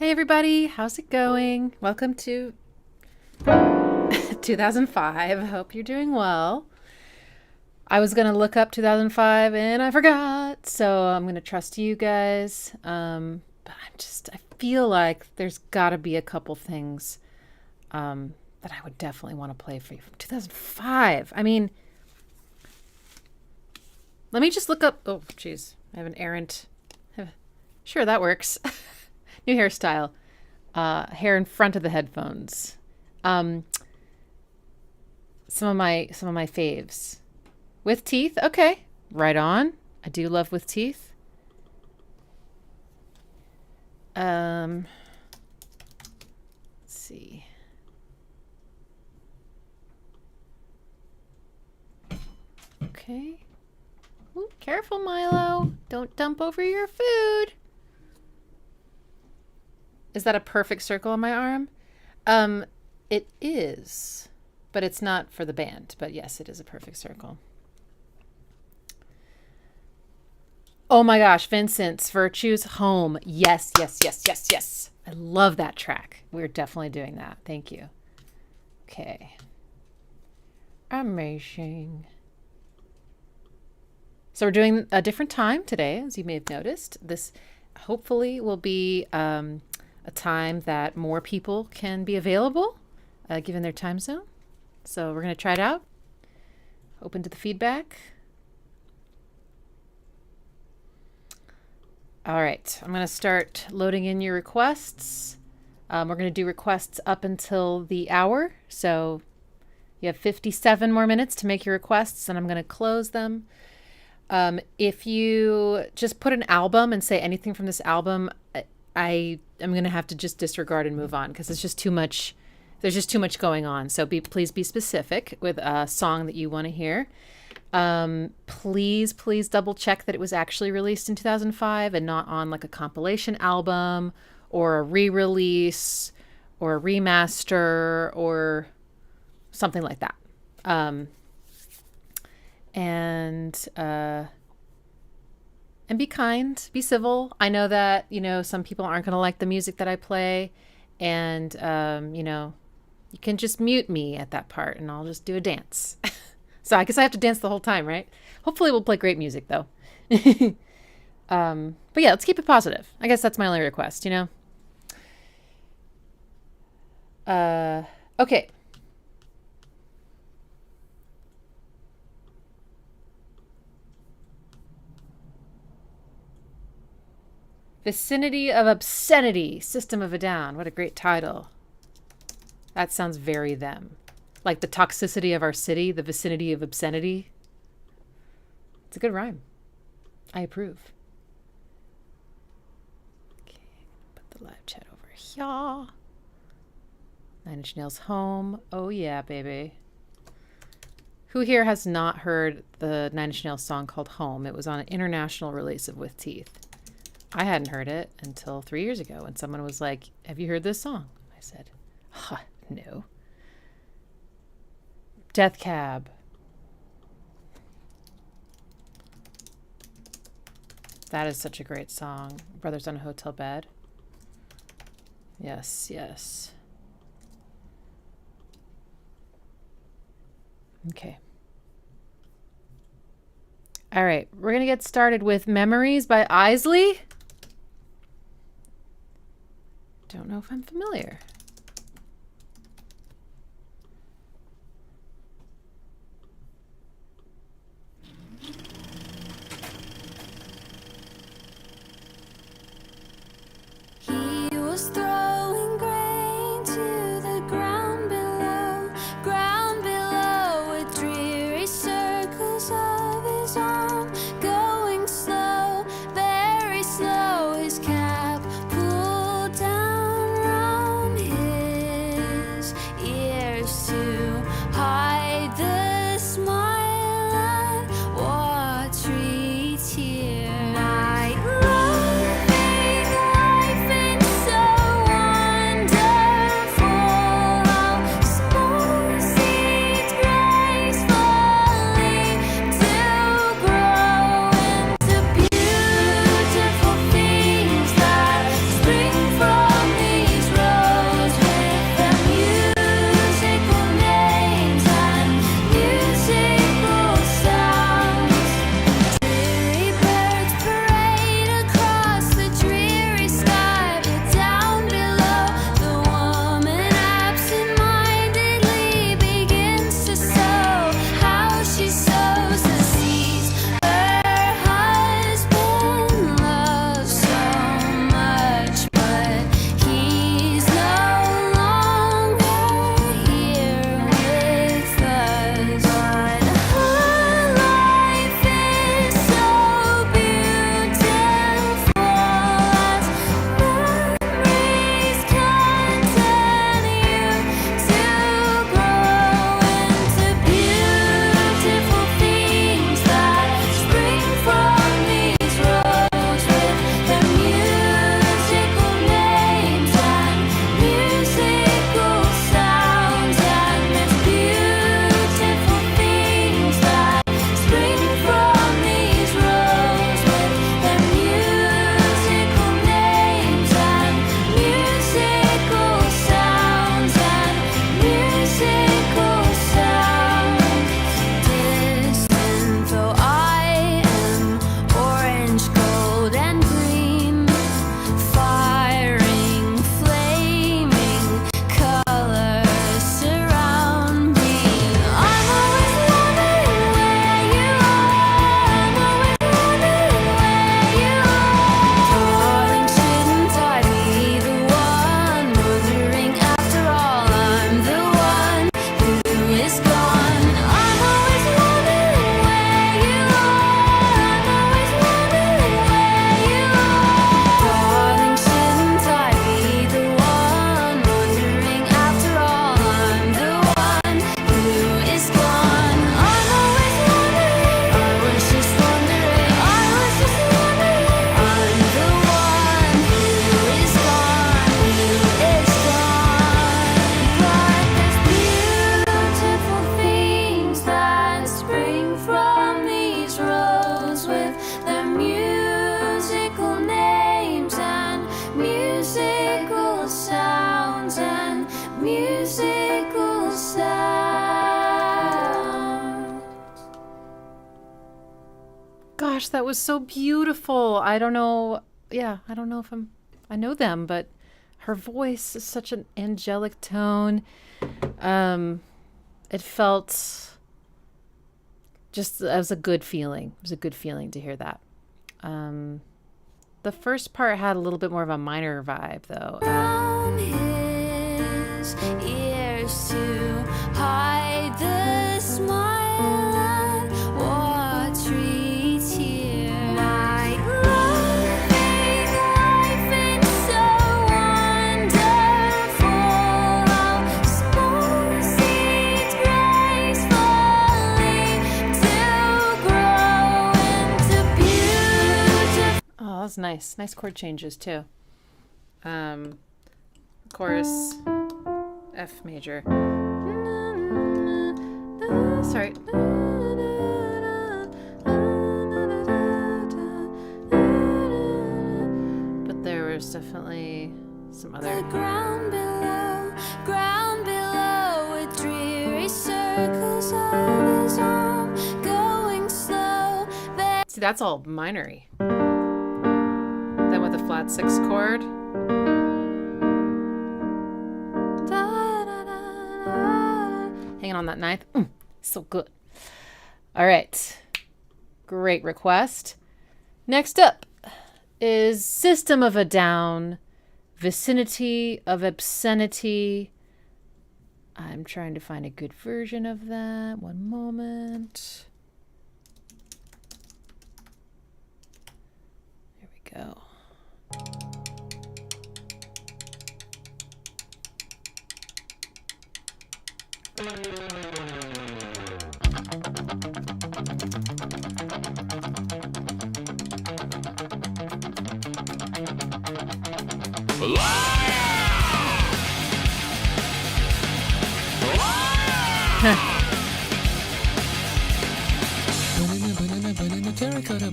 Hey everybody, how's it going? Welcome to 2005. Hope you're doing well. I was gonna look up 2005 and I forgot, so I'm gonna trust you guys. But I feel like there's gotta be a couple things that I would definitely want to play for you from 2005. I mean, let me just look up. Oh, jeez, I have an errant. Sure, that works. New hairstyle. Hair in front of the headphones. Some of my faves. With teeth? Okay. Right on. I do love with teeth. Let's see. Okay. Ooh, careful, Milo. Don't dump over your food. Is that a perfect circle on my arm? It is, but it's not for the band. But yes, it is a perfect circle. Oh my gosh, Vincent's Virtues Home. Yes, yes, yes, yes, yes. I love that track. We're definitely doing that. Thank you. Okay. Amazing. So we're doing a different time today, as you may have noticed. This hopefully will be a time that more people can be available, given their time zone. So we're going to try it out. Open to the feedback. All right, I'm going to start loading in your requests. We're going to do requests up until the hour. So you have 57 more minutes to make your requests, and I'm going to close them. If you just put an album and say anything from this album, I am going to have to just disregard and move on because it's just too much. There's just too much going on. So please be specific with a song that you want to hear. Please double check that it was actually released in 2005 and not on like a compilation album or a re-release or a remaster or something like that. And be kind, be civil. I know that, some people aren't going to like the music that I play. And, you can just mute me at that part and I'll just do a dance. So I guess I have to dance the whole time, right? Hopefully we'll play great music, though. But yeah, let's keep it positive. I guess that's my only request, Okay. Vicinity of Obscenity, System of a Down. What a great title. That sounds very them. Like the toxicity of our city, the vicinity of obscenity. It's a good rhyme. I approve. Okay, put the live chat over here. 9 Inch Nails Home. Oh yeah, baby. Who here has not heard the 9 Inch Nails song called Home? It was on an international release of With Teeth. I hadn't heard it until 3 years ago when someone was like, have you heard this song? I said, no. Death Cab. That is such a great song. Brothers on a Hotel Bed. Yes, yes. Okay. All right, we're going to get started with Memories by Isley. Don't know if I'm familiar. He was throwing grain to the ground below, with dreary circles of his arm, going slow, very slow, his cap pulled down round that was so beautiful. I don't know. Yeah, I don't know if I know them, but her voice is such an angelic tone. It felt just, it was a good feeling. It was a good feeling to hear that. The first part had a little bit more of a minor vibe, though. Down his ears to hide the smile and what treats here. My loving life is so wonderful. How small seeds gracefully to grow into beautiful. Oh, that was nice. Nice chord changes, too. Chorus, F major. Sorry. But there was definitely some other. The ground below, with dreary circles of his arm, going slow. There See, that's all minory. Then with a flat 6 chord. Hanging on that ninth. So good. All right. Great request. Next up is System of a Down, Vicinity of Obscenity. I'm trying to find a good version of that. One moment. Here we go.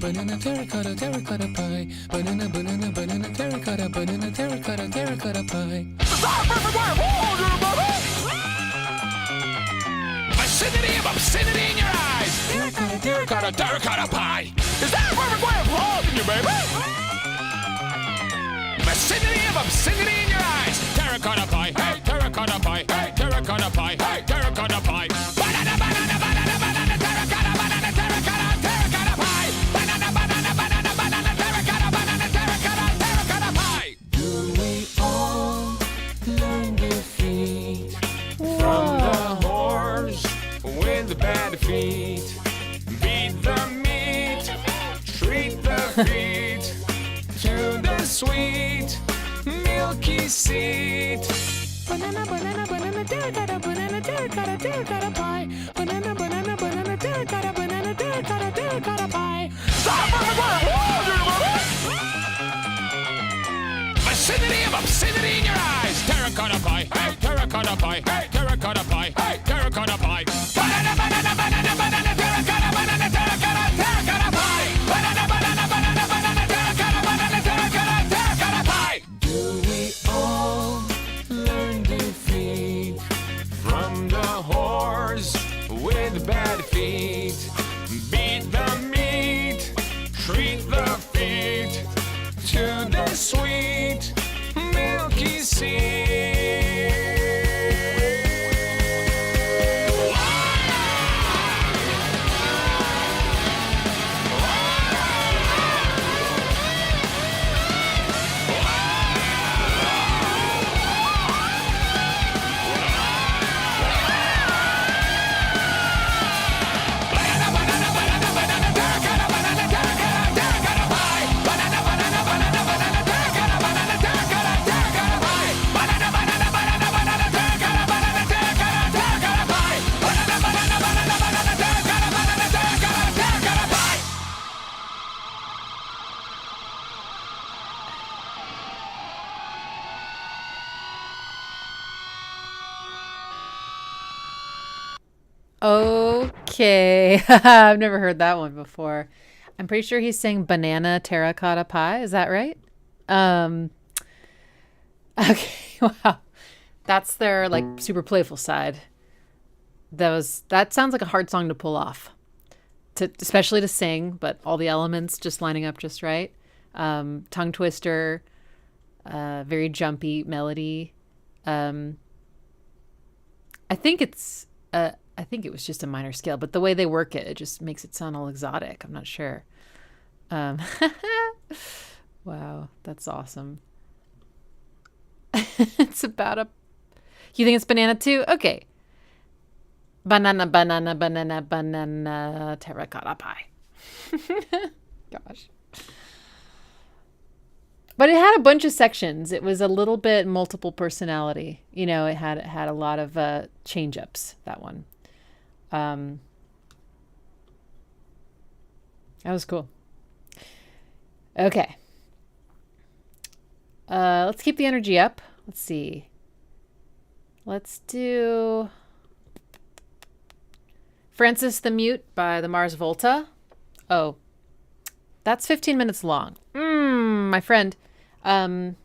Banana terracotta pie. Banana terracotta pie. Vicinity of obscenity in your eyes. Terracotta pie. Is that a perfect way of holding you, baby? Vicinity of obscenity in your eyes. Terracotta pie. Hey, terracotta pie. Hey, terracotta pie. Hey, terracotta pie. Banana, banana, banana, banana, terracotta pie. Banana, banana, banana, banana, terracotta pie. Do we all learn defeat from the horse with the bad feet? Beat the meat, treat the feet to the sweet, milky seed. Banana, banana, banana, terracotta pie. Banana, banana, banana, terracotta pie. Vicinity of obscenity in your eyes. Terracotta pie. Hey, terracotta pie. Hey, terracotta pie. Hey, terracotta pie. Banana, banana, banana, banana, terracotta pie. Banana, banana, banana, banana, terracotta pie. Do we all learn defeat from the horse with bad feet? Beat the meat, treat the feet to the sweet, milky seed. Okay. I've never heard that one before. I'm pretty sure he's saying banana terracotta pie. Is that right? Okay. Wow. That's their like super playful side. That sounds like a hard song to pull off. especially to sing, but all the elements just lining up just right. Tongue twister, very jumpy melody. I think it was just a minor scale, but the way they work it just makes it sound all exotic. I'm not sure. Wow, that's awesome. It's about a... You think it's banana too? Okay. Banana, banana, banana, banana, terracotta pie. Gosh. But it had a bunch of sections. It was a little bit multiple personality. You know, it had a lot of change-ups, that one. That was cool. Okay. Let's keep the energy up. Let's see. Let's do Francis the Mute by the Mars Volta. Oh, that's 15 minutes long. My friend. I'm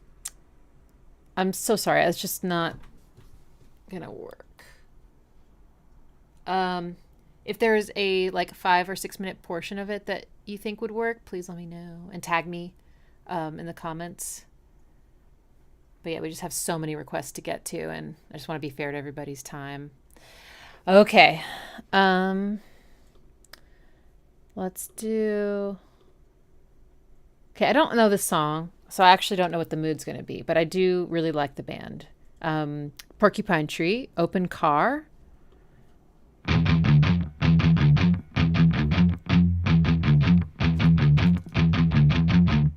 so sorry. It's just not gonna work. If there's a like 5 or 6 minute portion of it that you think would work, please let me know and tag me in the comments. But yeah, we just have so many requests to get to, and I just want to be fair to everybody's time. Okay. Let's do... Okay, I don't know this song, so I actually don't know what the mood's going to be, but I do really like the band. Porcupine Tree, Open Car.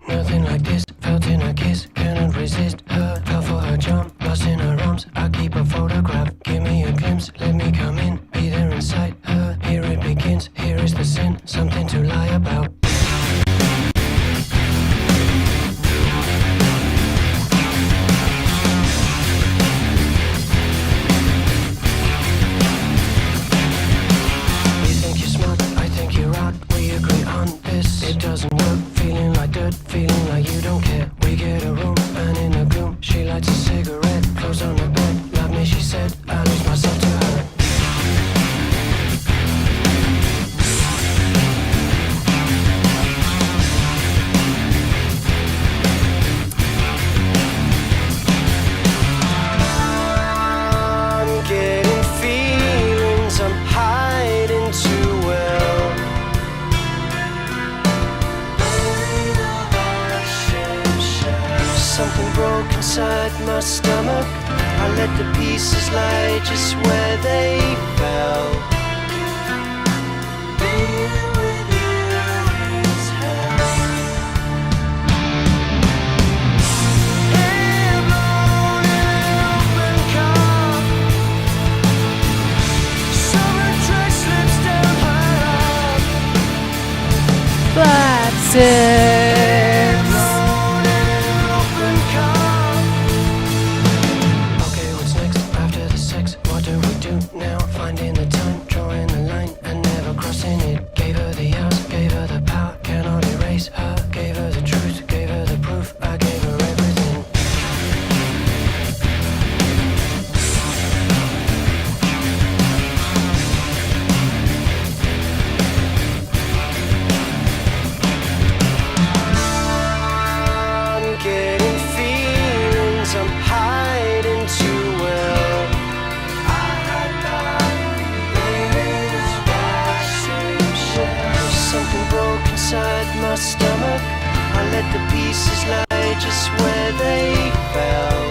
Nothing like this, felt in a kiss, cannot resist her, fell for her charm, lost in her arms, I keep a photograph, give me a glimpse, let me come in, be there inside her, here it begins, here is the sin, something to lie about. You think you're smart, I think you're out, we agree on this, it doesn't work, feeling like dirt, feeling like you don't care. We get a room, and in the gloom, she lights a cigarette, clothes on the bed. Love me, she said, I lose myself to her. I'm getting feelings, I'm hiding too well. Something broke inside my stomach. I let the pieces lie just where they fell. Being with you is hell. Hair blown in an open car. Summer dress slips down her arm. Black Okay, what's next after the sex? What do we do now? Finding the time, drawing the line, and never crossing it. Gave her the hours, gave her the power, cannot erase her. Gave her the truth, gave her the proof, I gave her everything. I'm getting feelings, I'm hiding too well. Something broke inside my stomach. I let the pieces lie just where they fell.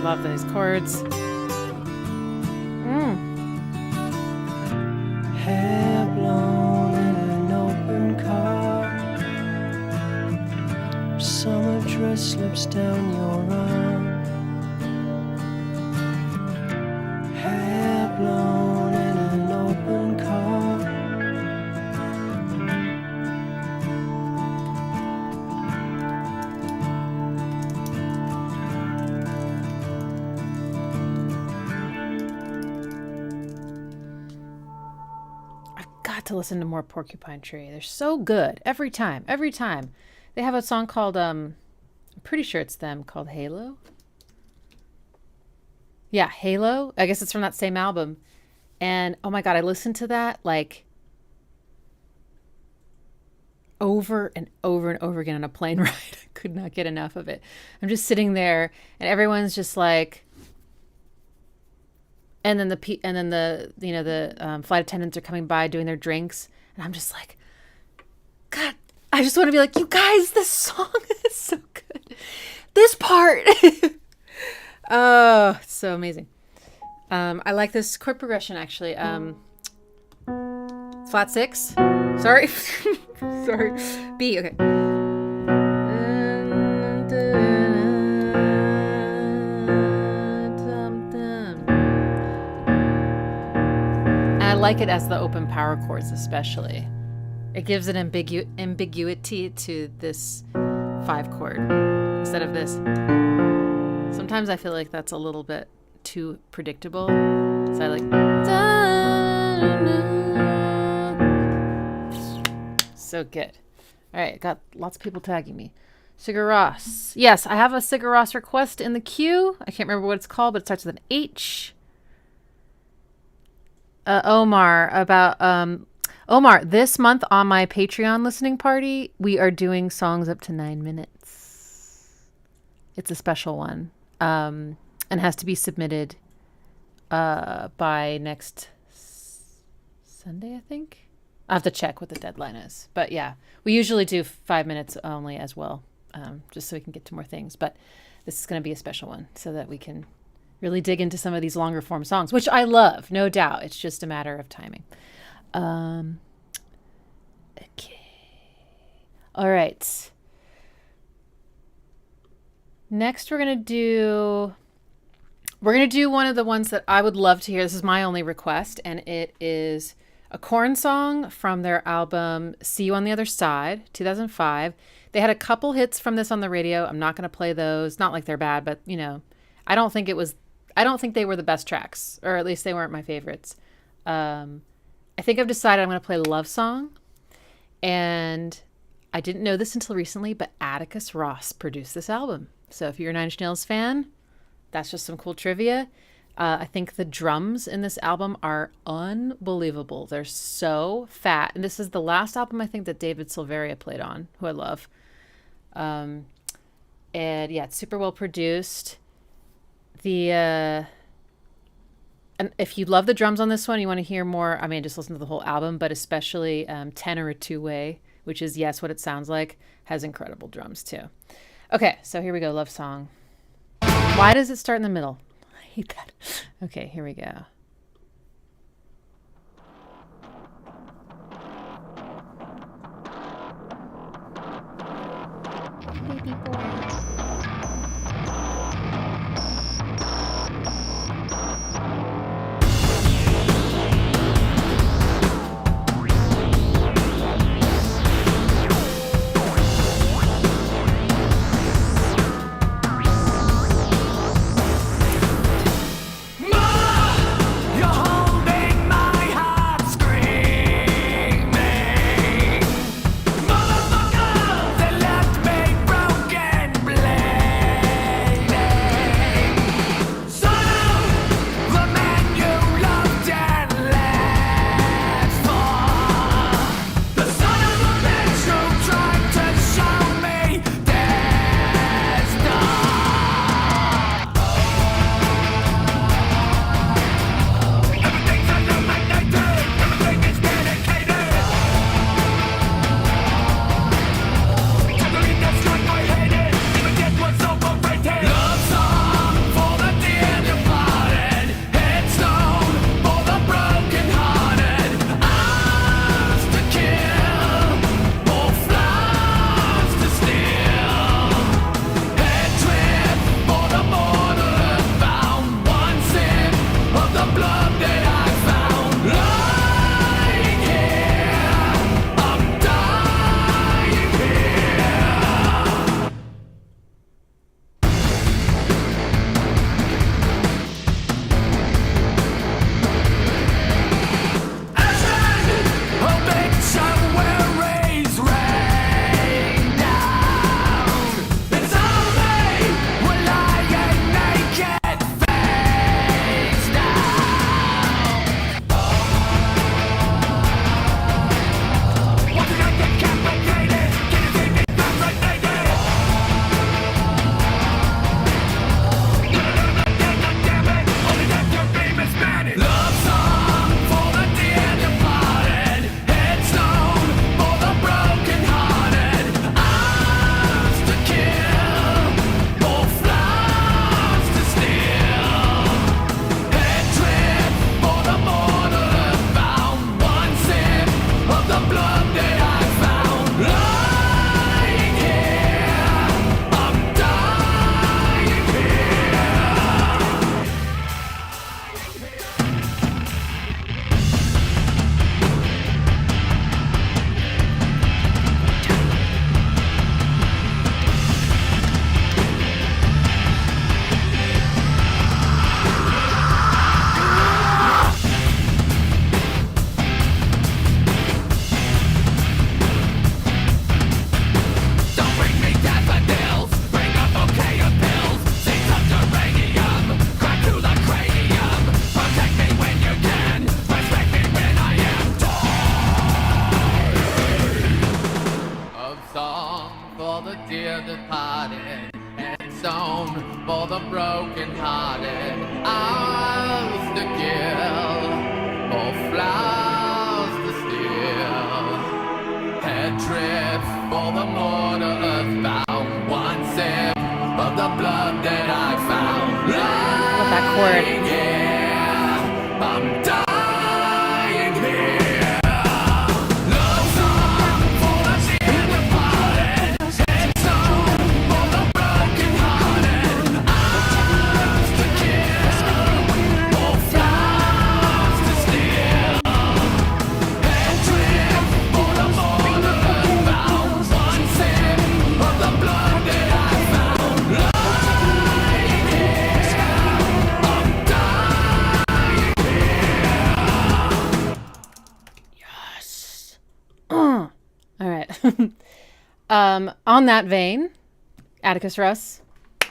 Love those chords. Hair blown in an dress slips down your arm. Hair blown in an open car. Got to listen to more Porcupine Tree. They're so good every time. Every time. They have a song called I'm pretty sure it's them, called Halo. Yeah, Halo. I guess it's from that same album. And oh my god, I listened to that like over and over and over again on a plane ride. I could not get enough of it. I'm just sitting there and everyone's just like, and then the flight attendants are coming by doing their drinks, and I'm just like, God, I just want to be like, you guys, this song is so good. This part, oh, it's so amazing. I like this chord progression actually. Flat 6. Sorry, sorry. B. Okay. I like it as the open power chords, especially. It gives an ambiguity to this 5 chord instead of this. Sometimes I feel like that's a little bit too predictable. So I like. So good. All right, got lots of people tagging me. Sigur Rós. Yes, I have a Sigur Rós request in the queue. I can't remember what it's called, but it starts with an H. Omar, this month on my Patreon listening party, we are doing songs up to 9 minutes. It's a special one, and has to be submitted by next Sunday, I think. I have to check what the deadline is, but yeah, we usually do 5 minutes only as well, just so we can get to more things. But this is going to be a special one so that we can really dig into some of these longer form songs, which I love, no doubt. It's just a matter of timing. Okay. All right. Next, we're going to do one of the ones that I would love to hear. This is my only request, and it is a Korn song from their album See You on the Other Side, 2005. They had a couple hits from this on the radio. I'm not going to play those. Not like they're bad, but I don't think they were the best tracks, or at least they weren't my favorites. I think I've decided I'm going to play Love Song. And I didn't know this until recently, but Atticus Ross produced this album. So if you're a Nine Inch Nails fan, that's just some cool trivia. I think the drums in this album are unbelievable. They're so fat. And this is the last album I think that David Silveria played on, who I love. And yeah, it's super well produced. And if you love the drums on this one, you want to hear more, I mean, just listen to the whole album, but especially Tenor a Two-Way, which is Yes, What It Sounds Like, has incredible drums too. Okay, so here we go, Love Song. Why does it start in the middle? I hate that. Okay, here we go. Baby boy. headstone for the broken-hearted. Arms to kill, or flowers to steal. Head trip for the mortar earthbound. One sip of the blood that I found. Love that chord. Yeah, I'm dying here. Love song for the tender-hearted. Headstone for the broken-hearted. Arms to kill, or flowers to steal. Head trip for the mortar earthbound. One sip of the blood that I found. Lying here, I'm dying here. Yes. All right. On that vein, Atticus Russ,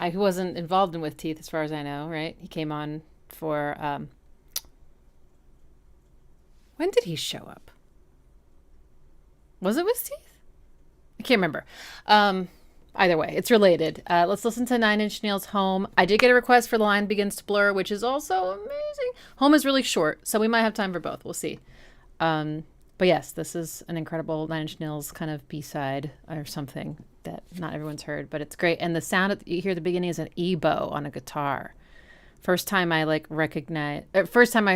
who wasn't involved in With Teeth as far as I know, right? He came on for, when did he show up? Was it With Teeth? I can't remember. Either way, it's related. Let's listen to Nine Inch Nails' Home. I did get a request for The Line Begins to Blur, which is also amazing. Home is really short, so we might have time for both. We'll see. But yes, this is an incredible Nine Inch Nails kind of B-side or something that not everyone's heard, but it's great. And the sound you hear at the beginning is an E-bow on a guitar. First time I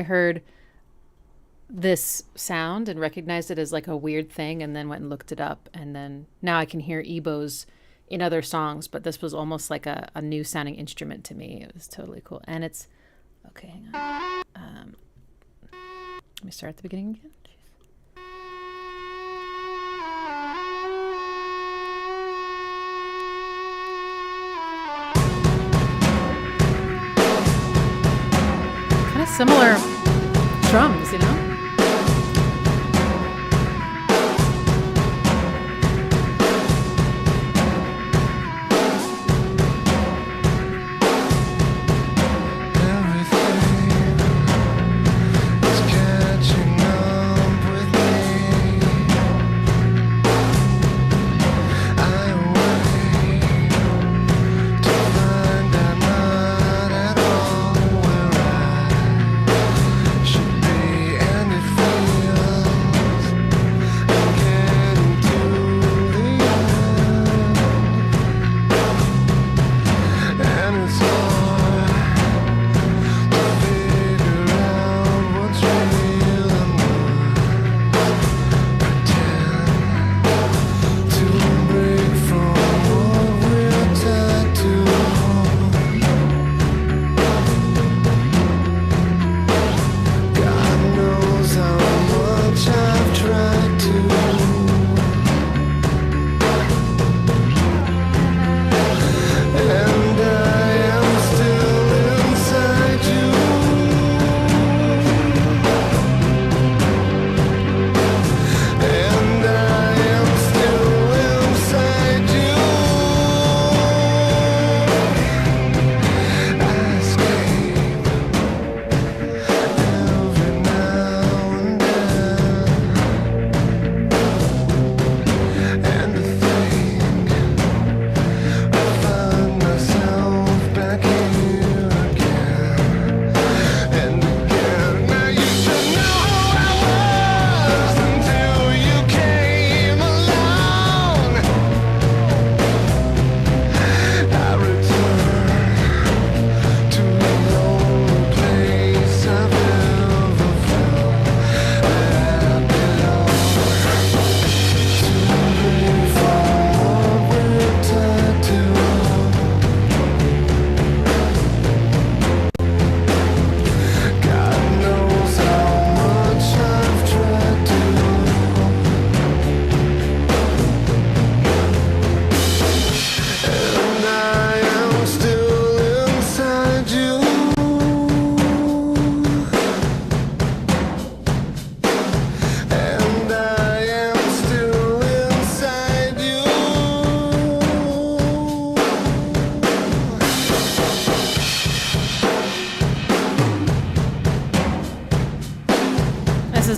heard this sound and recognized it as like a weird thing, and then went and looked it up, and then now I can hear E-bows in other songs, but this was almost like a new sounding instrument to me. It was totally cool. And it's okay, hang on. Let me start at the beginning again. Kind of similar drums, you know?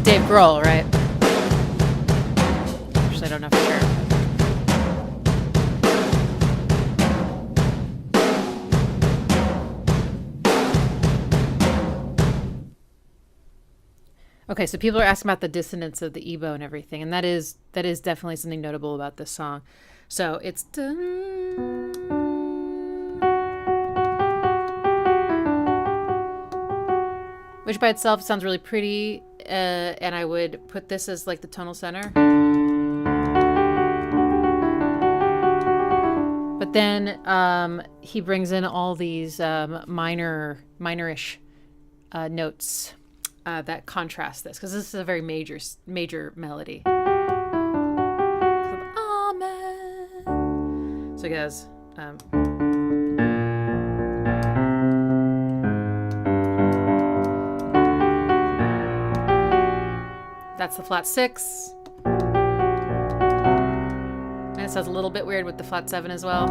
Dave Grohl, right? Actually, I don't know for sure. Okay, so people are asking about the dissonance of the ebow and everything, and that is definitely something notable about this song. So it's which by itself sounds really pretty, and I would put this as like the tonal center. But then he brings in all these minorish notes that contrast this, because this is a very major melody. Amen. So he goes. That's the flat 6. And it sounds a little bit weird with the flat 7 as well.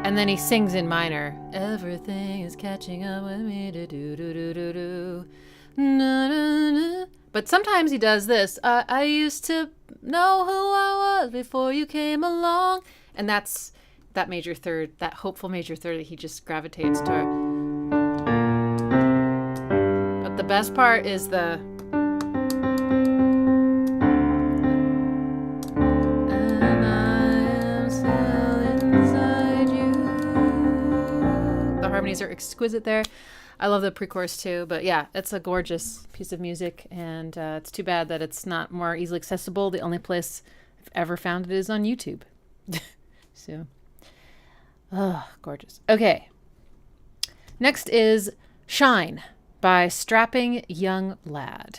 And then he sings in minor. Everything is catching up with me. Do, do, do, do, do, do. Na, na, na. But sometimes he does this. I used to know who I was before you came along. And that's that major third, that hopeful major third that he just gravitates toward. But the best part is the... harmonies are exquisite there. I love the pre-chorus too, but yeah, it's a gorgeous piece of music, and it's too bad that it's not more easily accessible. The only place I've ever found it is on YouTube. So, gorgeous. Okay, next is Shine by Strapping Young Lad.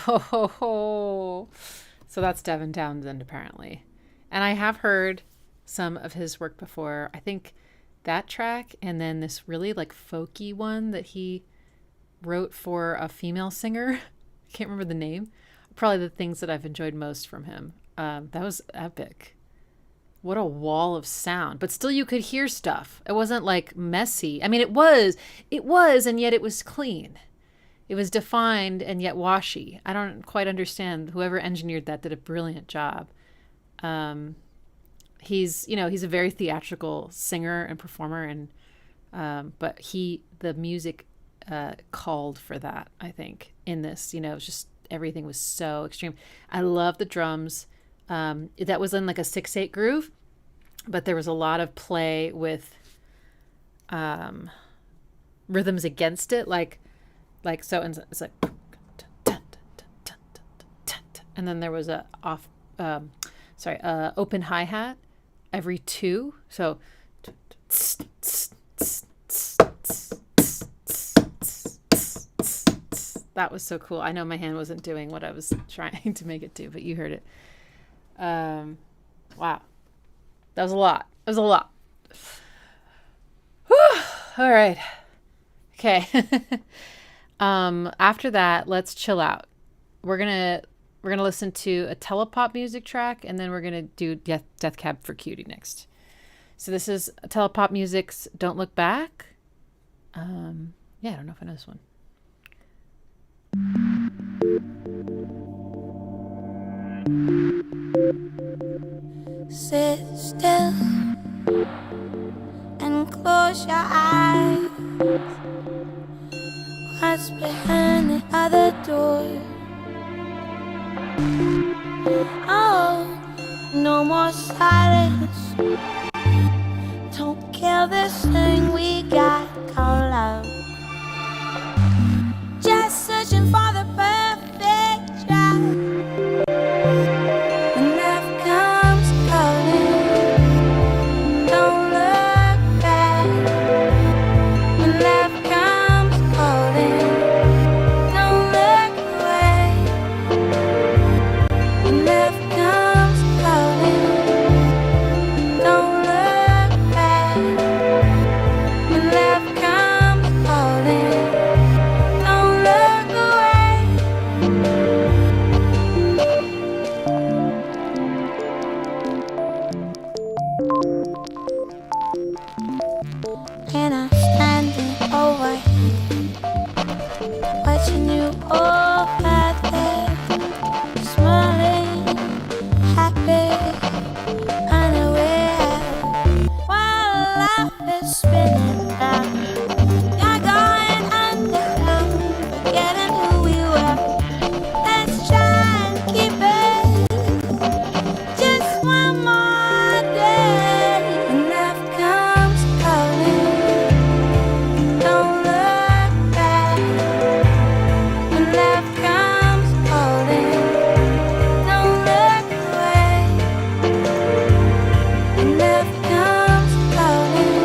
Oh, so that's Devon Townsend apparently. And I have heard some of his work before. I think that track and then this really like folky one that he wrote for a female singer. I can't remember the name. Probably the things that I've enjoyed most from him. That was epic. What a wall of sound. But still you could hear stuff. It wasn't like messy. I mean, it was, and yet it was clean. It was defined and yet washy. I don't quite understand. Whoever engineered that did a brilliant job. He's a very theatrical singer and performer, and but the music called for that. I think in this, it was just everything was so extreme. I love the drums. That was in like a 6/8 groove, but there was a lot of play with rhythms against it, like so. And it's like, and then there was a open hi-hat every two. So that was so cool. I know my hand wasn't doing what I was trying to make it do, but you heard it. Wow. That was a lot. It was a lot. Whew. All right. Okay. After that, let's chill out. We're gonna listen to a telepop music track, and then we're gonna do Death Cab for Cutie next. So this is telepop music's "Don't Look Back." I don't know if I know this one. Sit still and close your eyes. What's behind the other door? Oh, no more silence. Don't kill this thing we got called love. Just searching for the perfect drive. When love comes calling, don't look back. When love comes calling, don't look away. When love comes calling, don't look back. When love comes calling, don't look away. And I'm standing over here, watching you over there, smiling, happy, unaware, while life is spinning round. You're going underground, forgetting who we were. Let's try and keep it just one more day. When love comes calling, don't look back. When love comes calling, don't look away. When love comes calling,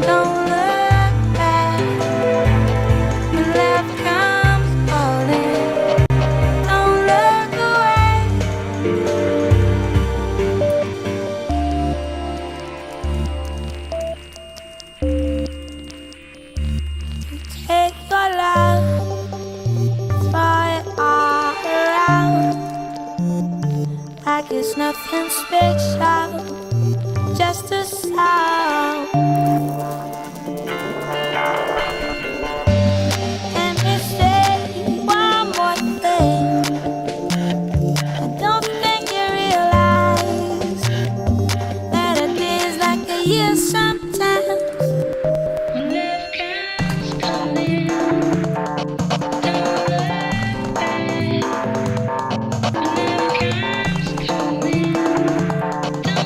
don't look back. When love comes calling, don't look away. Take your love, throw it all around, like it's nothing special, just a sound. Let me say one more thing. I don't think you realize that a day is like a year sometimes. When love comes calling, don't look back. When love comes calling, don't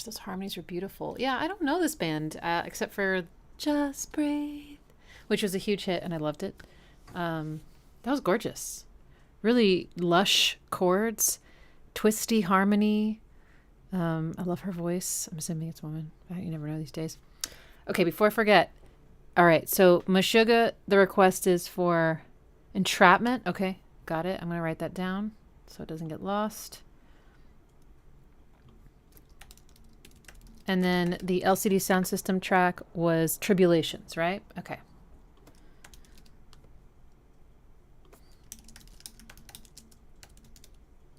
those harmonies were beautiful. Yeah, I don't know this band except for Just Breathe, which was a huge hit, and I loved it. That was gorgeous. Really lush chords, twisty harmony. I love her voice. I'm assuming it's a woman. You never know these days. Okay, before I forget. All right, so Meshuggah, the request is for Entrapment. Okay, got it. I'm going to write that down so it doesn't get lost. And then the LCD Sound System track was Tribulations, right? Okay.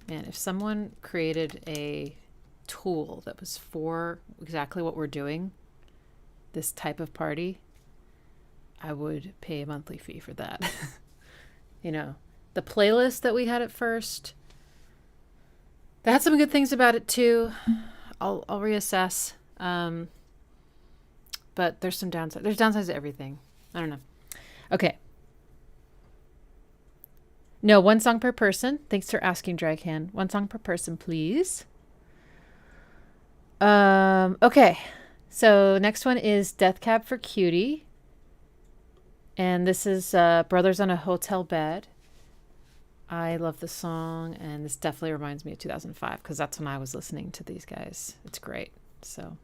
Man, if someone created a tool that was for exactly what we're doing, this type of party, I would pay a monthly fee for that. You know, the playlist that we had at first, that had some good things about it too. I'll reassess. But there's some downsides. There's downsides to everything. I don't know. Okay. No, one song per person. Thanks for asking, Draghan. One song per person, please. Okay. So next one is Death Cab for Cutie. And this is Brothers on a Hotel Bed. I love this song, and this definitely reminds me of 2005 because that's when I was listening to these guys. It's great. So...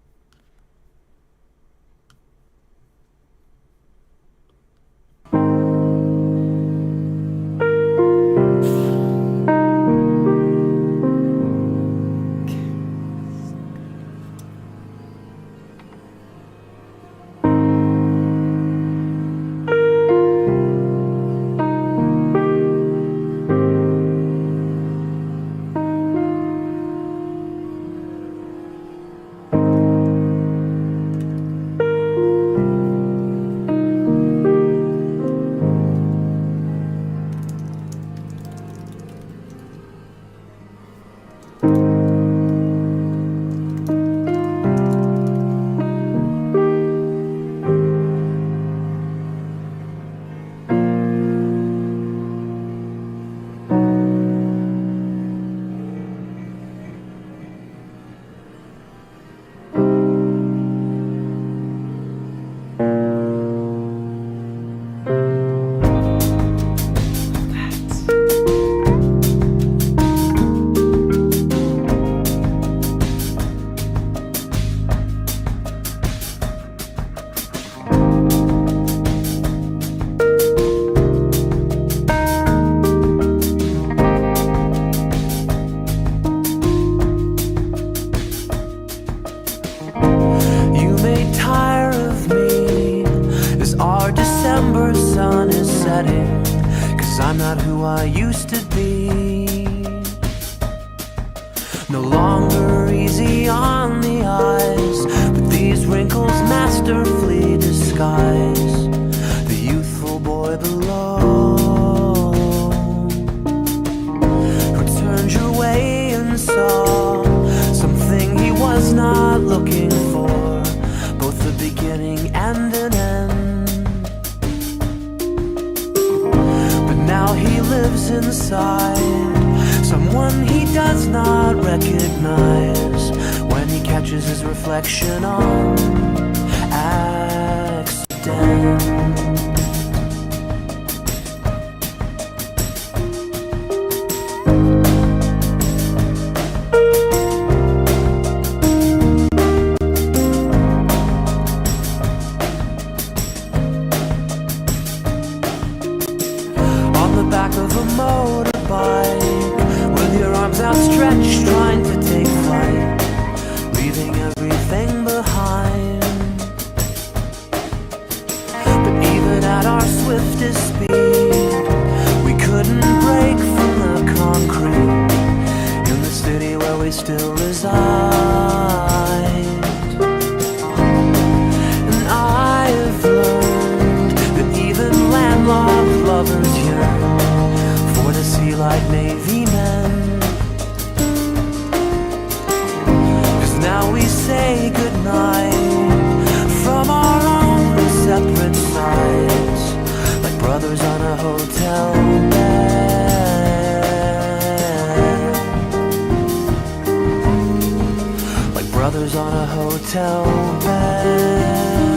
brothers on a hotel bed.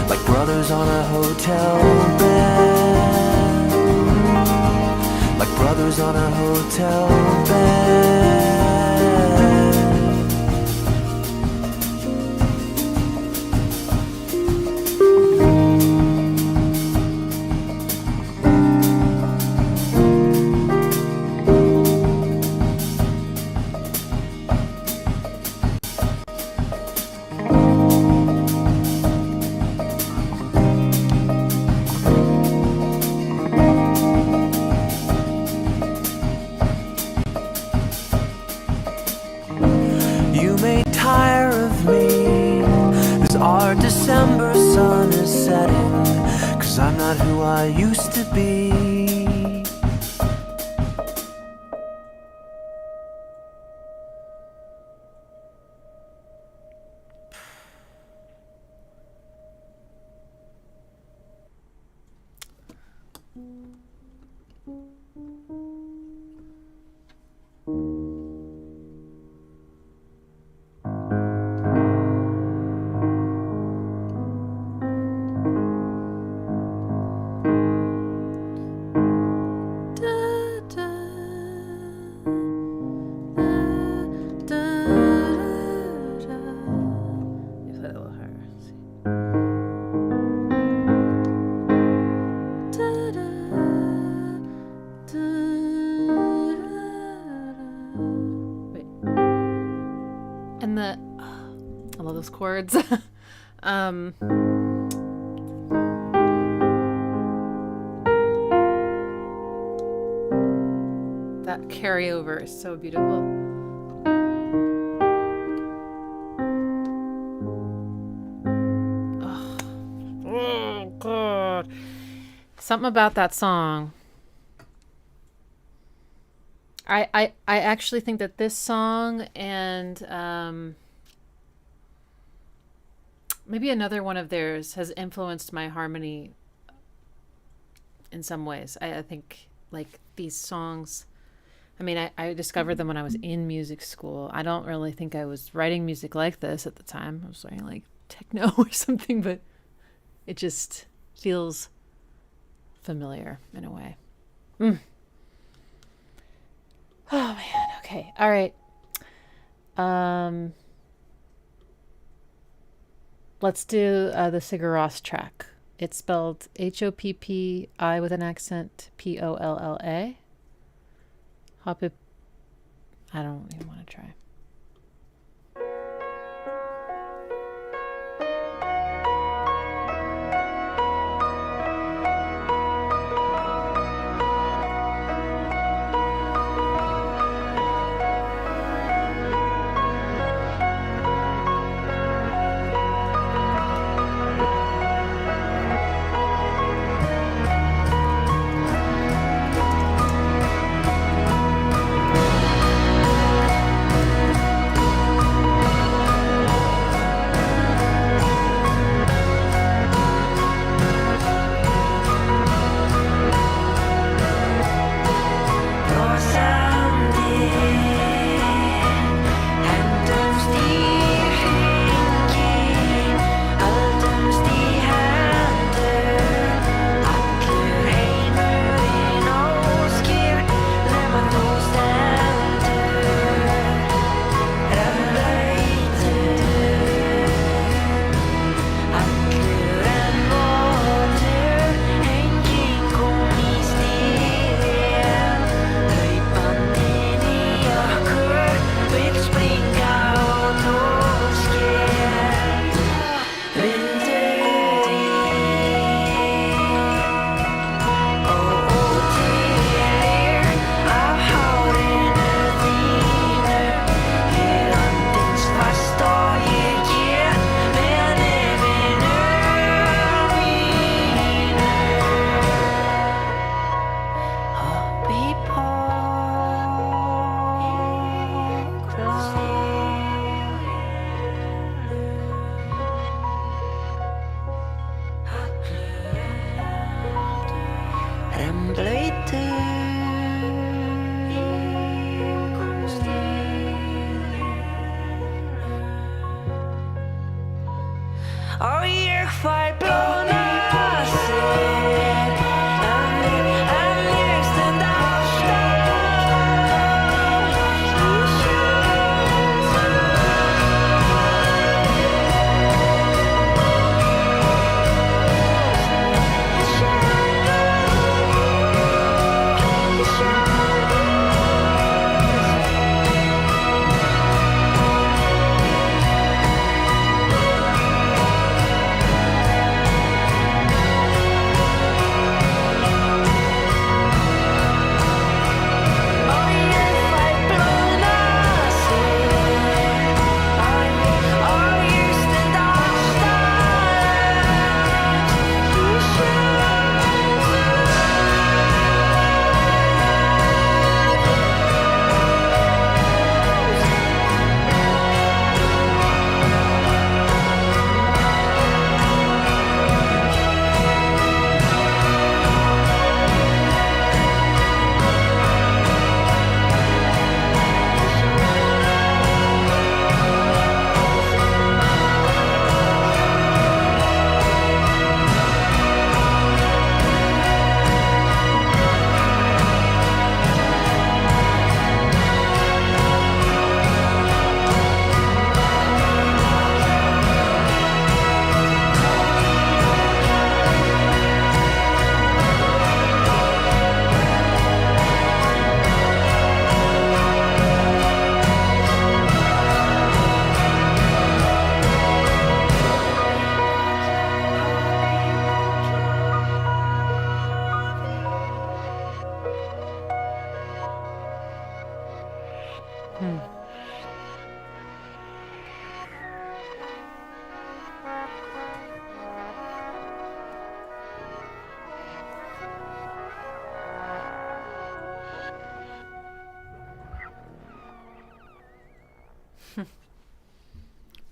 Like brothers on a hotel bed. Like brothers on a hotel bed. You may tire of me as our December sun is setting, 'cause I'm not who I used to be. And the I love those chords. That carryover is so beautiful. Oh God. Something about that song. I actually think that this song and maybe another one of theirs has influenced my harmony in some ways. I think like these songs, I mean, I discovered them when I was in music school. I don't really think I was writing music like this at the time. I was writing like techno or something, but it just feels familiar in a way. Oh man, okay. All right. Let's do the Sigur Rós track. It's spelled Hoppi with an accent Polla. Hop it. I don't even want to try. fight blown up, said at least and I'll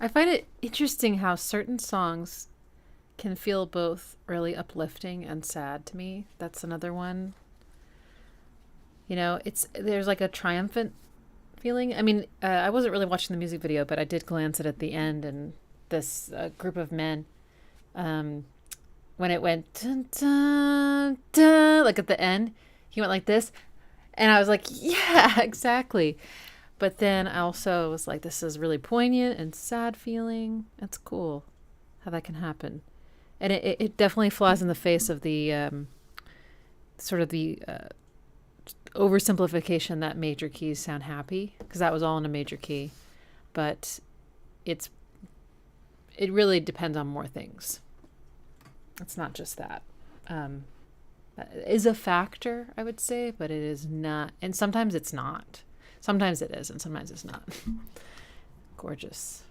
I find it interesting how certain songs can feel both really uplifting and sad to me. That's another one. You know, there's like a triumphant feeling. I mean, I wasn't really watching the music video, but I did glance at the end, and this group of men, when it went dun, dun, dun, like at the end, he went like this, and I was like, yeah, exactly. But then I also was like, this is really poignant and sad feeling. That's cool how that can happen. And it definitely flies in the face of the sort of the oversimplification that major keys sound happy, because that was all in a major key. But it really depends on more things. It's not just that. That is a factor, I would say, but it is not. And sometimes it's not. Sometimes it is, and sometimes it's not. Gorgeous.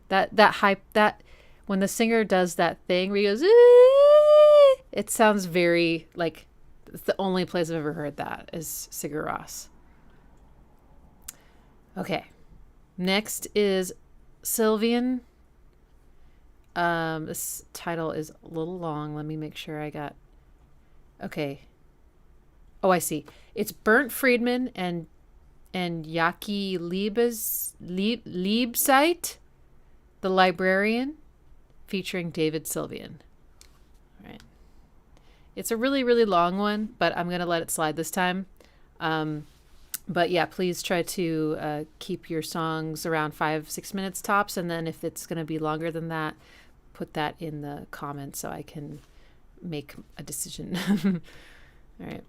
That hype, that when the singer does that thing where he goes, "Ee!" It sounds very like, it's the only place I've ever heard that is Sigur Rós. Okay. Next is Sylvian. This title is a little long. Let me make sure I got. Okay. Oh, I see. It's Bernd Friedman and Yaki Liebsite, the librarian, featuring David Sylvian. All right. It's a really, really long one, but I'm going to let it slide this time. But yeah, please try to keep your songs around 5-6 minutes tops. And then if it's going to be longer than that, put that in the comments so I can make a decision. All right.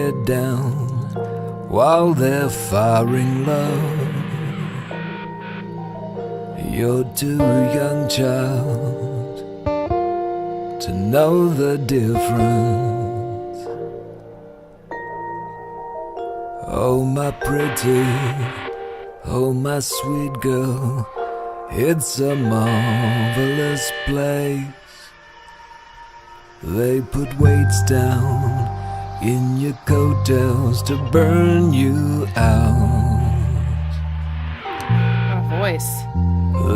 head down while they're firing low. You're too young, child, to know the difference. Oh, my pretty, oh, my sweet girl, it's a marvelous place. They put weights down in your coattails to burn you out. Oh, voice.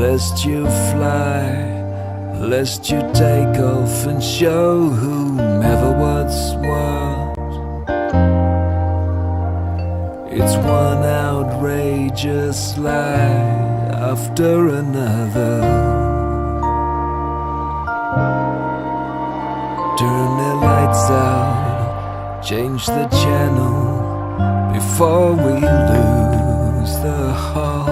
Lest you fly, lest you take off and show whomever what's what. It's one outrageous lie after another. Turn the lights out, change the channel before we lose the heart.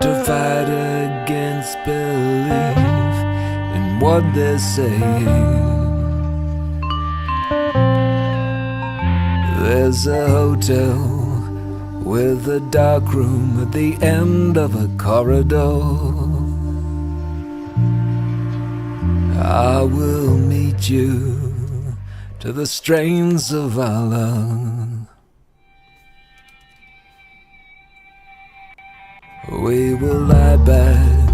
To fight against belief in what they're saying. There's a hotel with a dark room at the end of a corridor. I will meet you to the strains of our love. We will lie back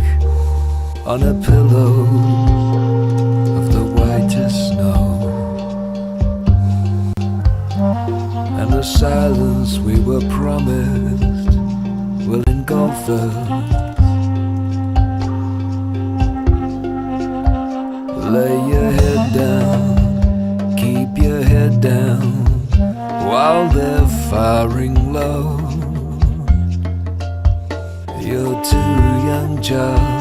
on a pillow of the whitest snow, and the silence we were promised will engulf us. Lay your head down, keep your head down while they're firing low. You're too young, child.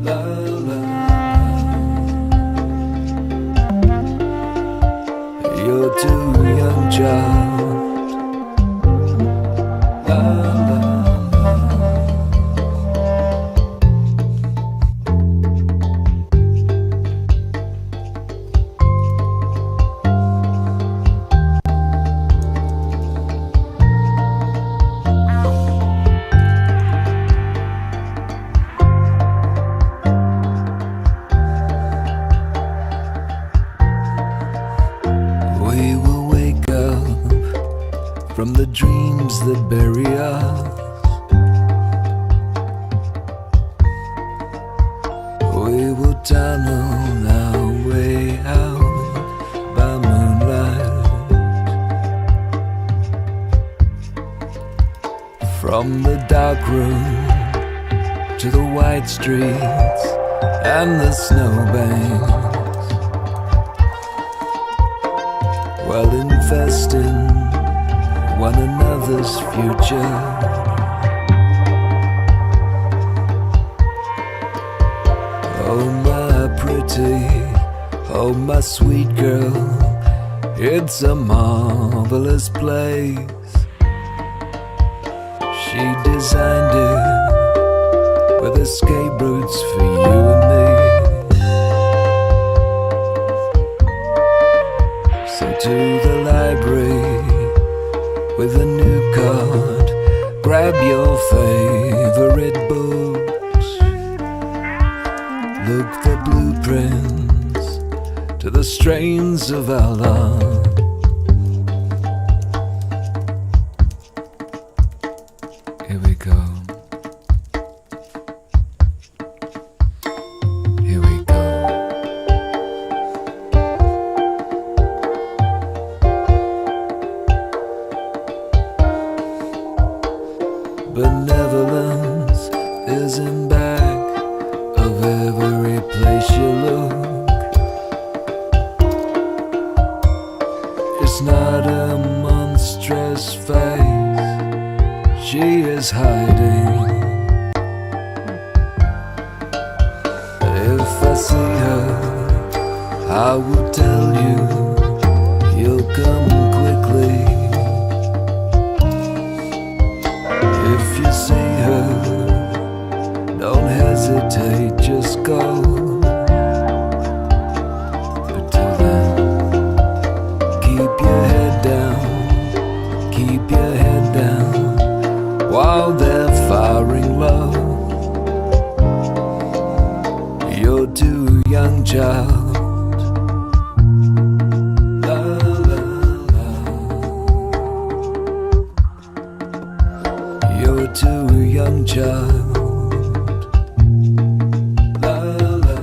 La, la. You're too young, child. La, la. From the dreams that bury us, we will tunnel our way out by moonlight. From the dark room to the white streets and the snowbanks, while investing one another's future. Oh, my pretty, oh, my sweet girl, it's a marvelous place. She designed it with escape routes for you and me. So to the library with a new card, grab your favorite books. Look for blueprints to the strains of our love. Here we go. Here we go. Benevolence is in back of every place you look. It's not a monstrous face she is hiding. If I see her, I will tell you, you'll come quickly. If you see her, don't hesitate, just go. But till then, Keep your head down, keep your head down while they're firing love. You're too young, child. La, la, la. You're too young, child. La, la, la.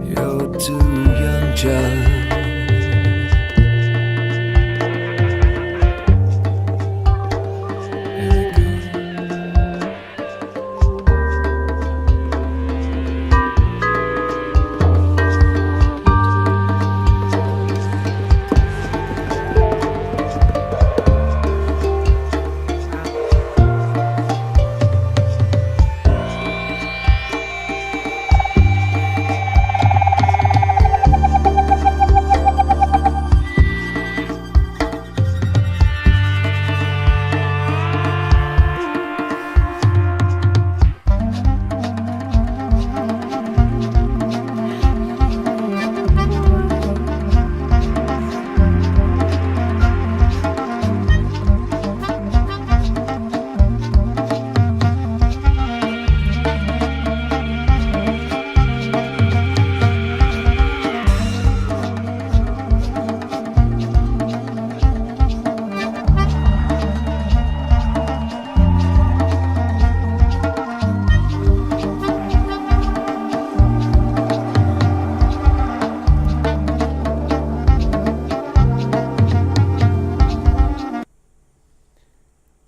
You're too young, child.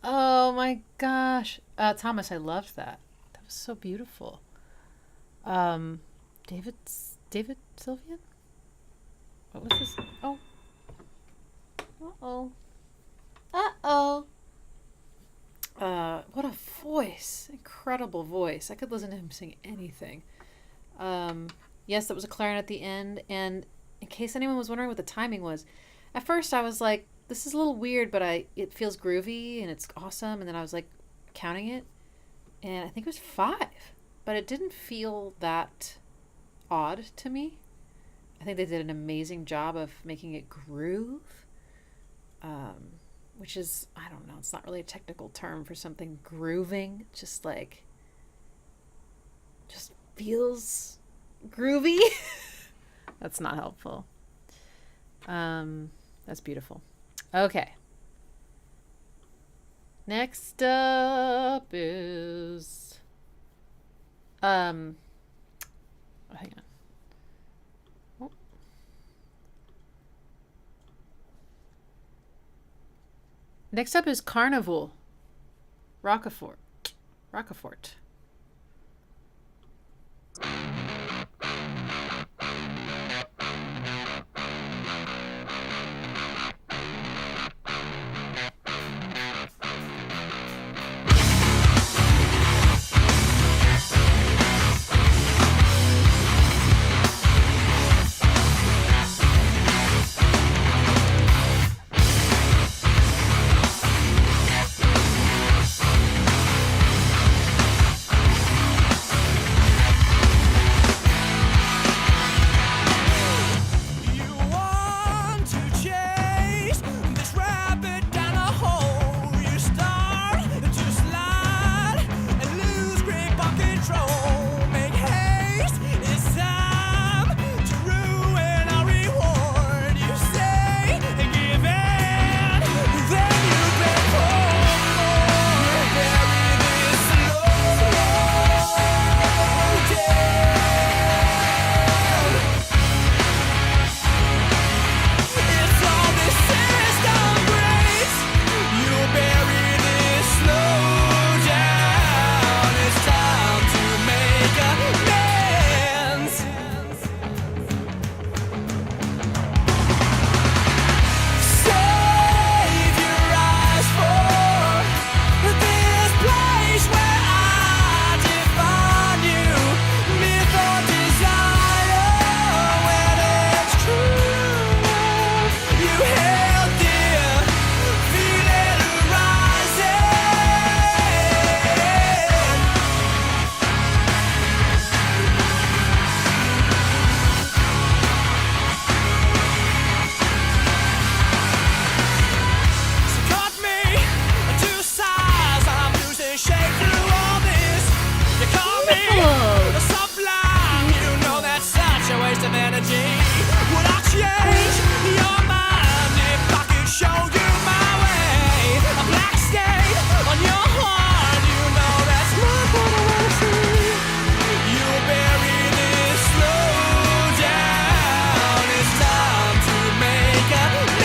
Oh my gosh. Thomas, I loved that. That was so beautiful. David Sylvian? What was this? Oh. Uh-oh. Uh-oh. What a voice. Incredible voice. I could listen to him sing anything. Yes, that was a clarinet at the end. And in case anyone was wondering what the timing was, at first I was like, this is a little weird, but it feels groovy and it's awesome. And then I was like counting it, and I think it was 5, but it didn't feel that odd to me. I think they did an amazing job of making it groove, which is, I don't know, it's not really a technical term for something grooving. It's just like, just feels groovy. That's not helpful. That's beautiful. Okay. Next up is hang on. Oh. Next up is Carnival. Rockefort. Would I change your mind if I could show you my way? A black stain on your heart, you know that's not what I wanna see. You bury this slow down. It's time to make amends.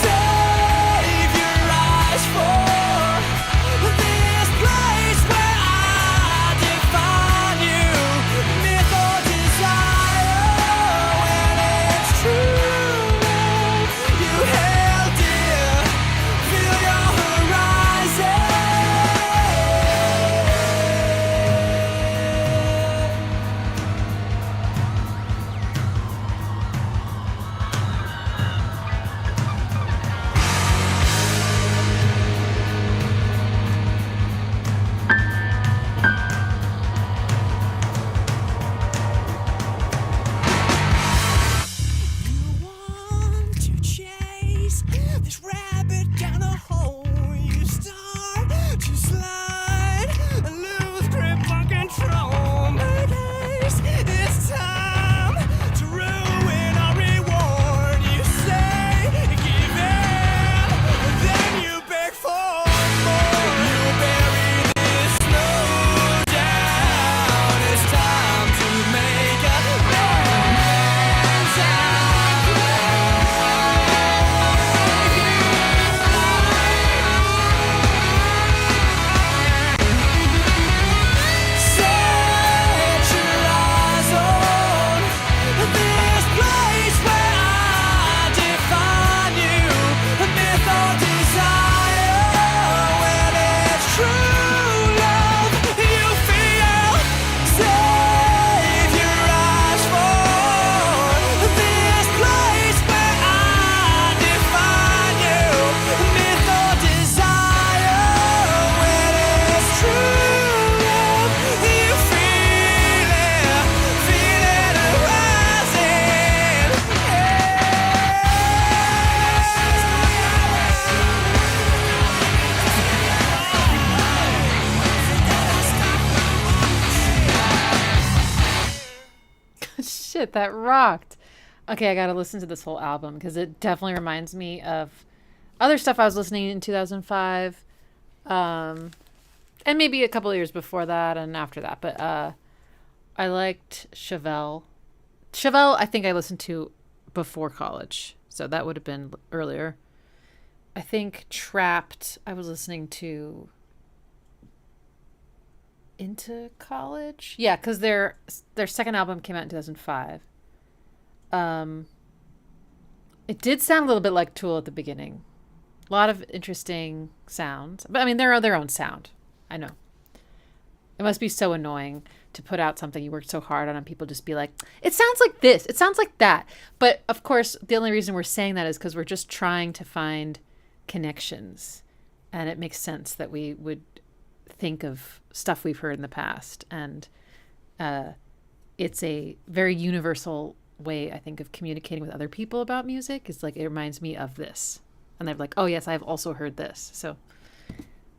Save your eyes for this place where I define you. Myth or desire, when it's true you held dear. Feel your horizon. You want to chase this rabbit down a hole. You start to slide and lose grip on control. My days, it's time to ruin our reward. You say give in, then you beg for more. You bury this snow down. It's time to make amends. Set your eyes on this place where I define you. Myth or desire, when it's true love you feel. Save your eyes for this place where I define you. Myth or desire, when it's true love you feel it arising. Shit, that rocked. Okay, I gotta listen to this whole album because it definitely reminds me of other stuff I was listening in 2005, and maybe a couple of years before that and after that. But I liked Chevelle. Chevelle, I think I listened to before college, so that would have been earlier. I think Trapped, I was listening to into college. Yeah, because their second album came out in 2005. It did sound a little bit like Tool at the beginning. A lot of interesting sounds. But I mean, they're their own sound. I know. It must be so annoying to put out something you worked so hard on and people just be like, it sounds like this. It sounds like that. But of course, the only reason we're saying that is because we're just trying to find connections. And it makes sense that we would think of stuff we've heard in the past. And it's a very universal way, I think, of communicating with other people about music. It's like, it reminds me of this. And they're like, oh, yes, I've also heard this. So,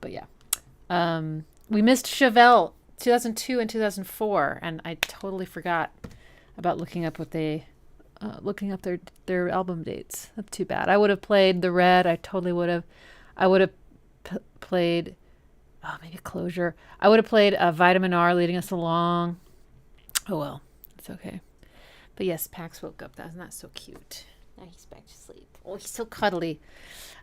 but yeah. We missed Chevelle 2002 and 2004. And I totally forgot about looking up what they, looking up their album dates. That's too bad. I would have played The Red. I totally would have. I would have played, oh, maybe Closure. I would have played Vitamin R, Leading Us Along. Oh, well, it's okay. But yes, Pax woke up. Isn't that so cute? Now he's back to sleep. Oh, he's so cuddly.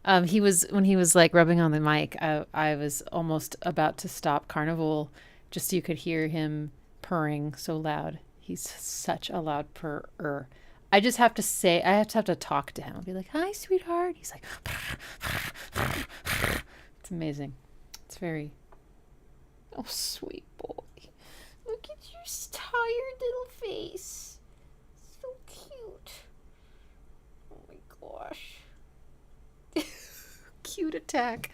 When he was like rubbing on the mic, I was almost about to stop Carnival just so you could hear him purring so loud. He's such a loud purrer. I just have to say, I have to talk to him. I'll be like, hi, sweetheart. He's like, it's amazing. It's very, oh, sweet boy. Look at your tired little face. So cute. Oh my gosh. Cute attack.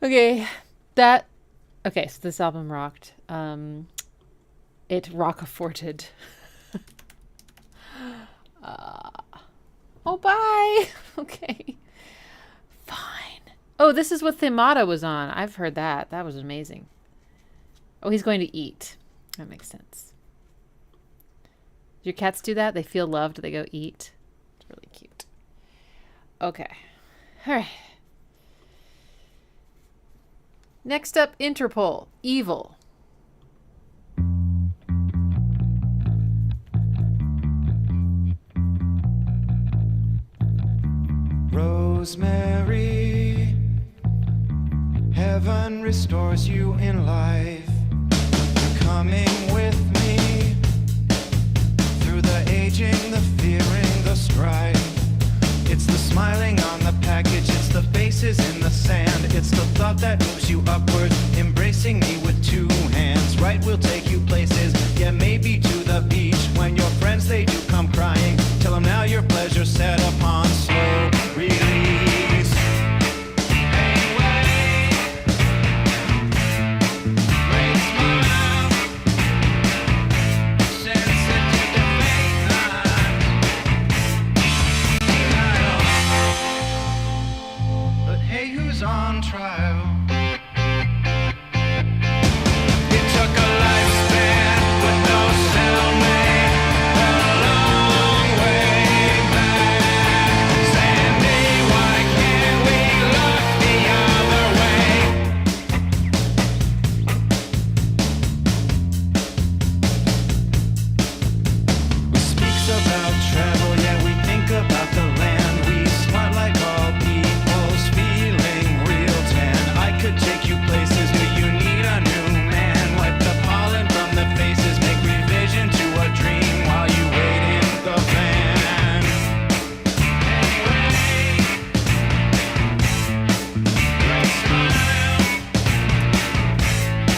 Okay. So this album rocked. It rockaforted. Oh, bye. Okay. Fine. Oh, this is what Themata was on. I've heard that. That was amazing. Oh, he's going to eat. That makes sense. Do your cats do that? They feel loved. They go eat. It's really cute. Okay. All right. Next up, Interpol. Evil. Rosemary, heaven restores you in life. You're coming with me through the aging, the fearing, the strife. It's the smiling on the package, it's the faces in the sand. It's the thought that moves you upward, embracing me with two hands. Right, we'll take you places, yeah, maybe to the beach. When your friends, they do come crying, tell them now your pleasure set upon slow release. On trial. It took a lifespan with no cellmate, a long way back. Sandy, why can't we look the other way? We speak about travel, yeah, we think about the land. We smart like all people's feeling. Could take you places, but you need a new man. Wipe the pollen from the faces, make revision to a dream while you wait in the van. Great smile,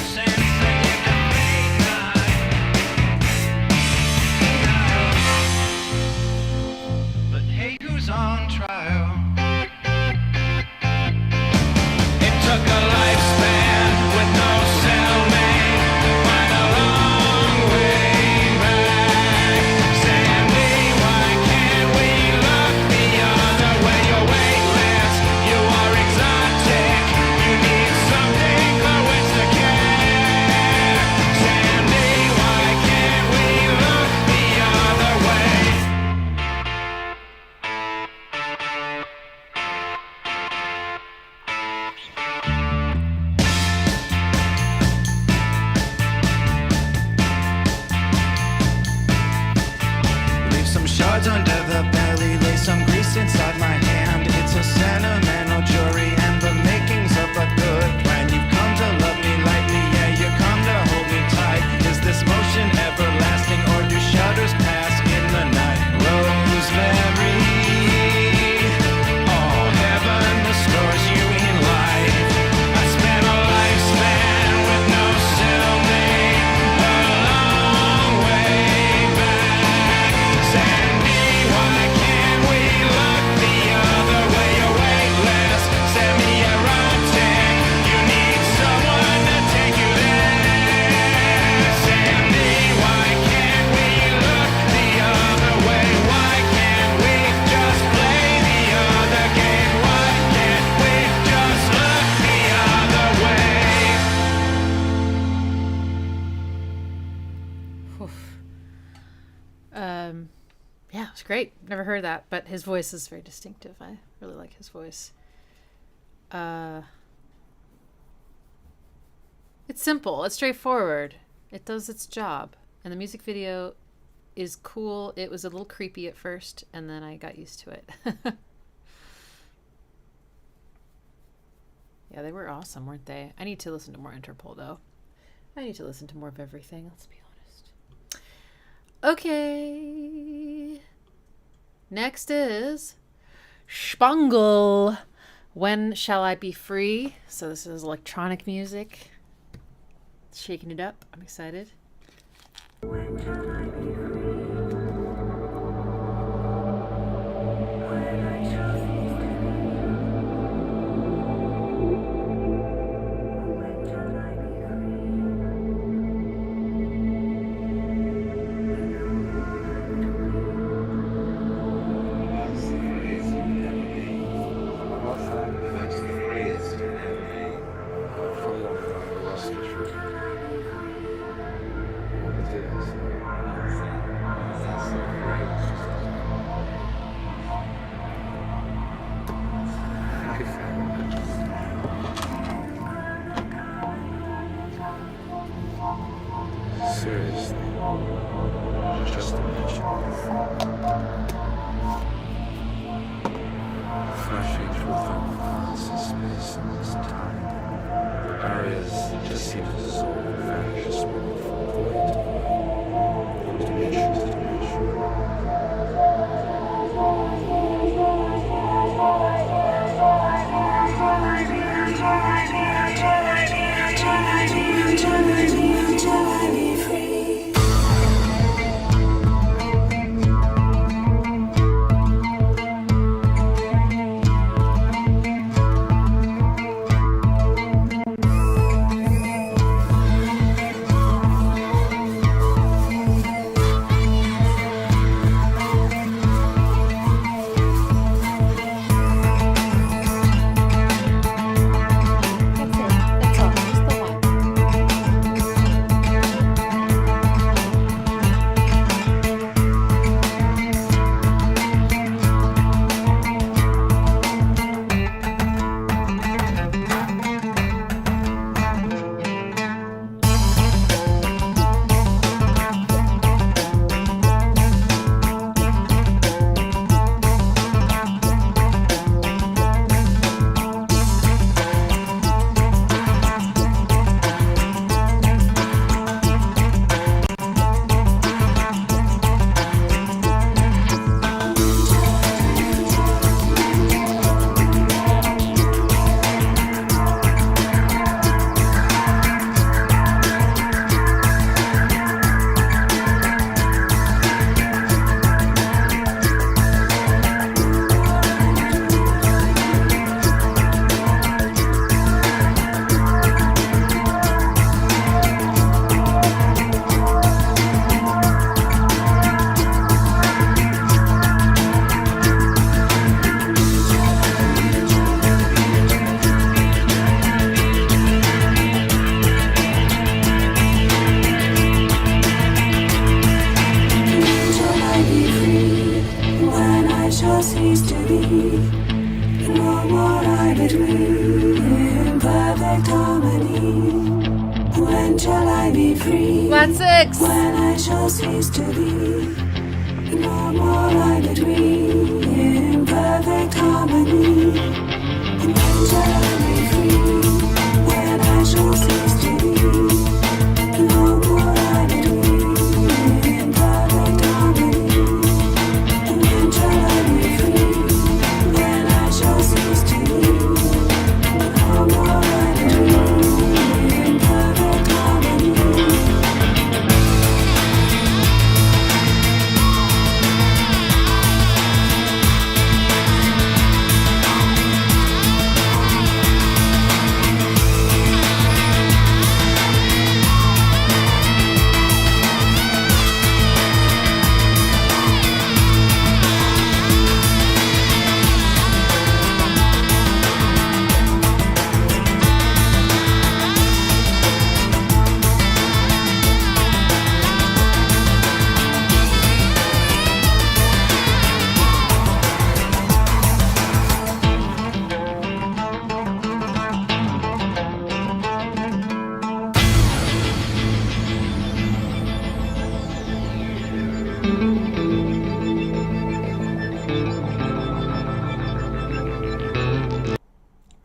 sensing in the midnight. But hey, who's on trial? Took a lifespan with no cellmate, find a long way back. Sandy, why can't we look the other way? You're weightless, you are exotic, you need something for which to care. Sandy, why can't we look the other way? Shards under the belly, lay some grease inside my hand. It's a sentimental jury and the makings of a good plan. You've come to love me lightly, yeah, you come to hold me tight. Is this motion everlasting or do shudders pass in the night? Rosemary, oh, heaven restores you in life. I spent a lifespan with no cellmate, a long way back. Sandy, why can't we look the other way? You're weightless, semi-erotic, you need someone to take you there. Sandy, why can't we look the other way? Why can't we just play the other game? Why can't we just look the other way? Yeah, it was great. Never heard that, but his voice is very distinctive. I really like his voice. It's simple. It's straightforward. It does its job. And the music video is cool. It was a little creepy at first, and then I got used to it. Yeah, they were awesome, weren't they? I need to listen to more Interpol, though. I need to listen to more of everything, let's be honest. Okay. Next is Spangle. When Shall I Be Free? So this is electronic music. Shaking it up. I'm excited. When shall I be free? When I shall cease to be. When shall I be free? That's the freest you've ever been. From the lost truth. seriously. Just imagine. Crashing through the vast space and this time. Barriers just seem to dissolve and vanish as one fall away. From dimension to dimension. That's all. Just the one. Cease to be no more I between perfect harmony. When shall I be free? Flat 6. When I shall cease to be no more I between perfect harmony. When shall I be free? When I shall cease to be no more I between perfect harmony. When shall I be free? When I shall cease to be no more I between perfect harmony.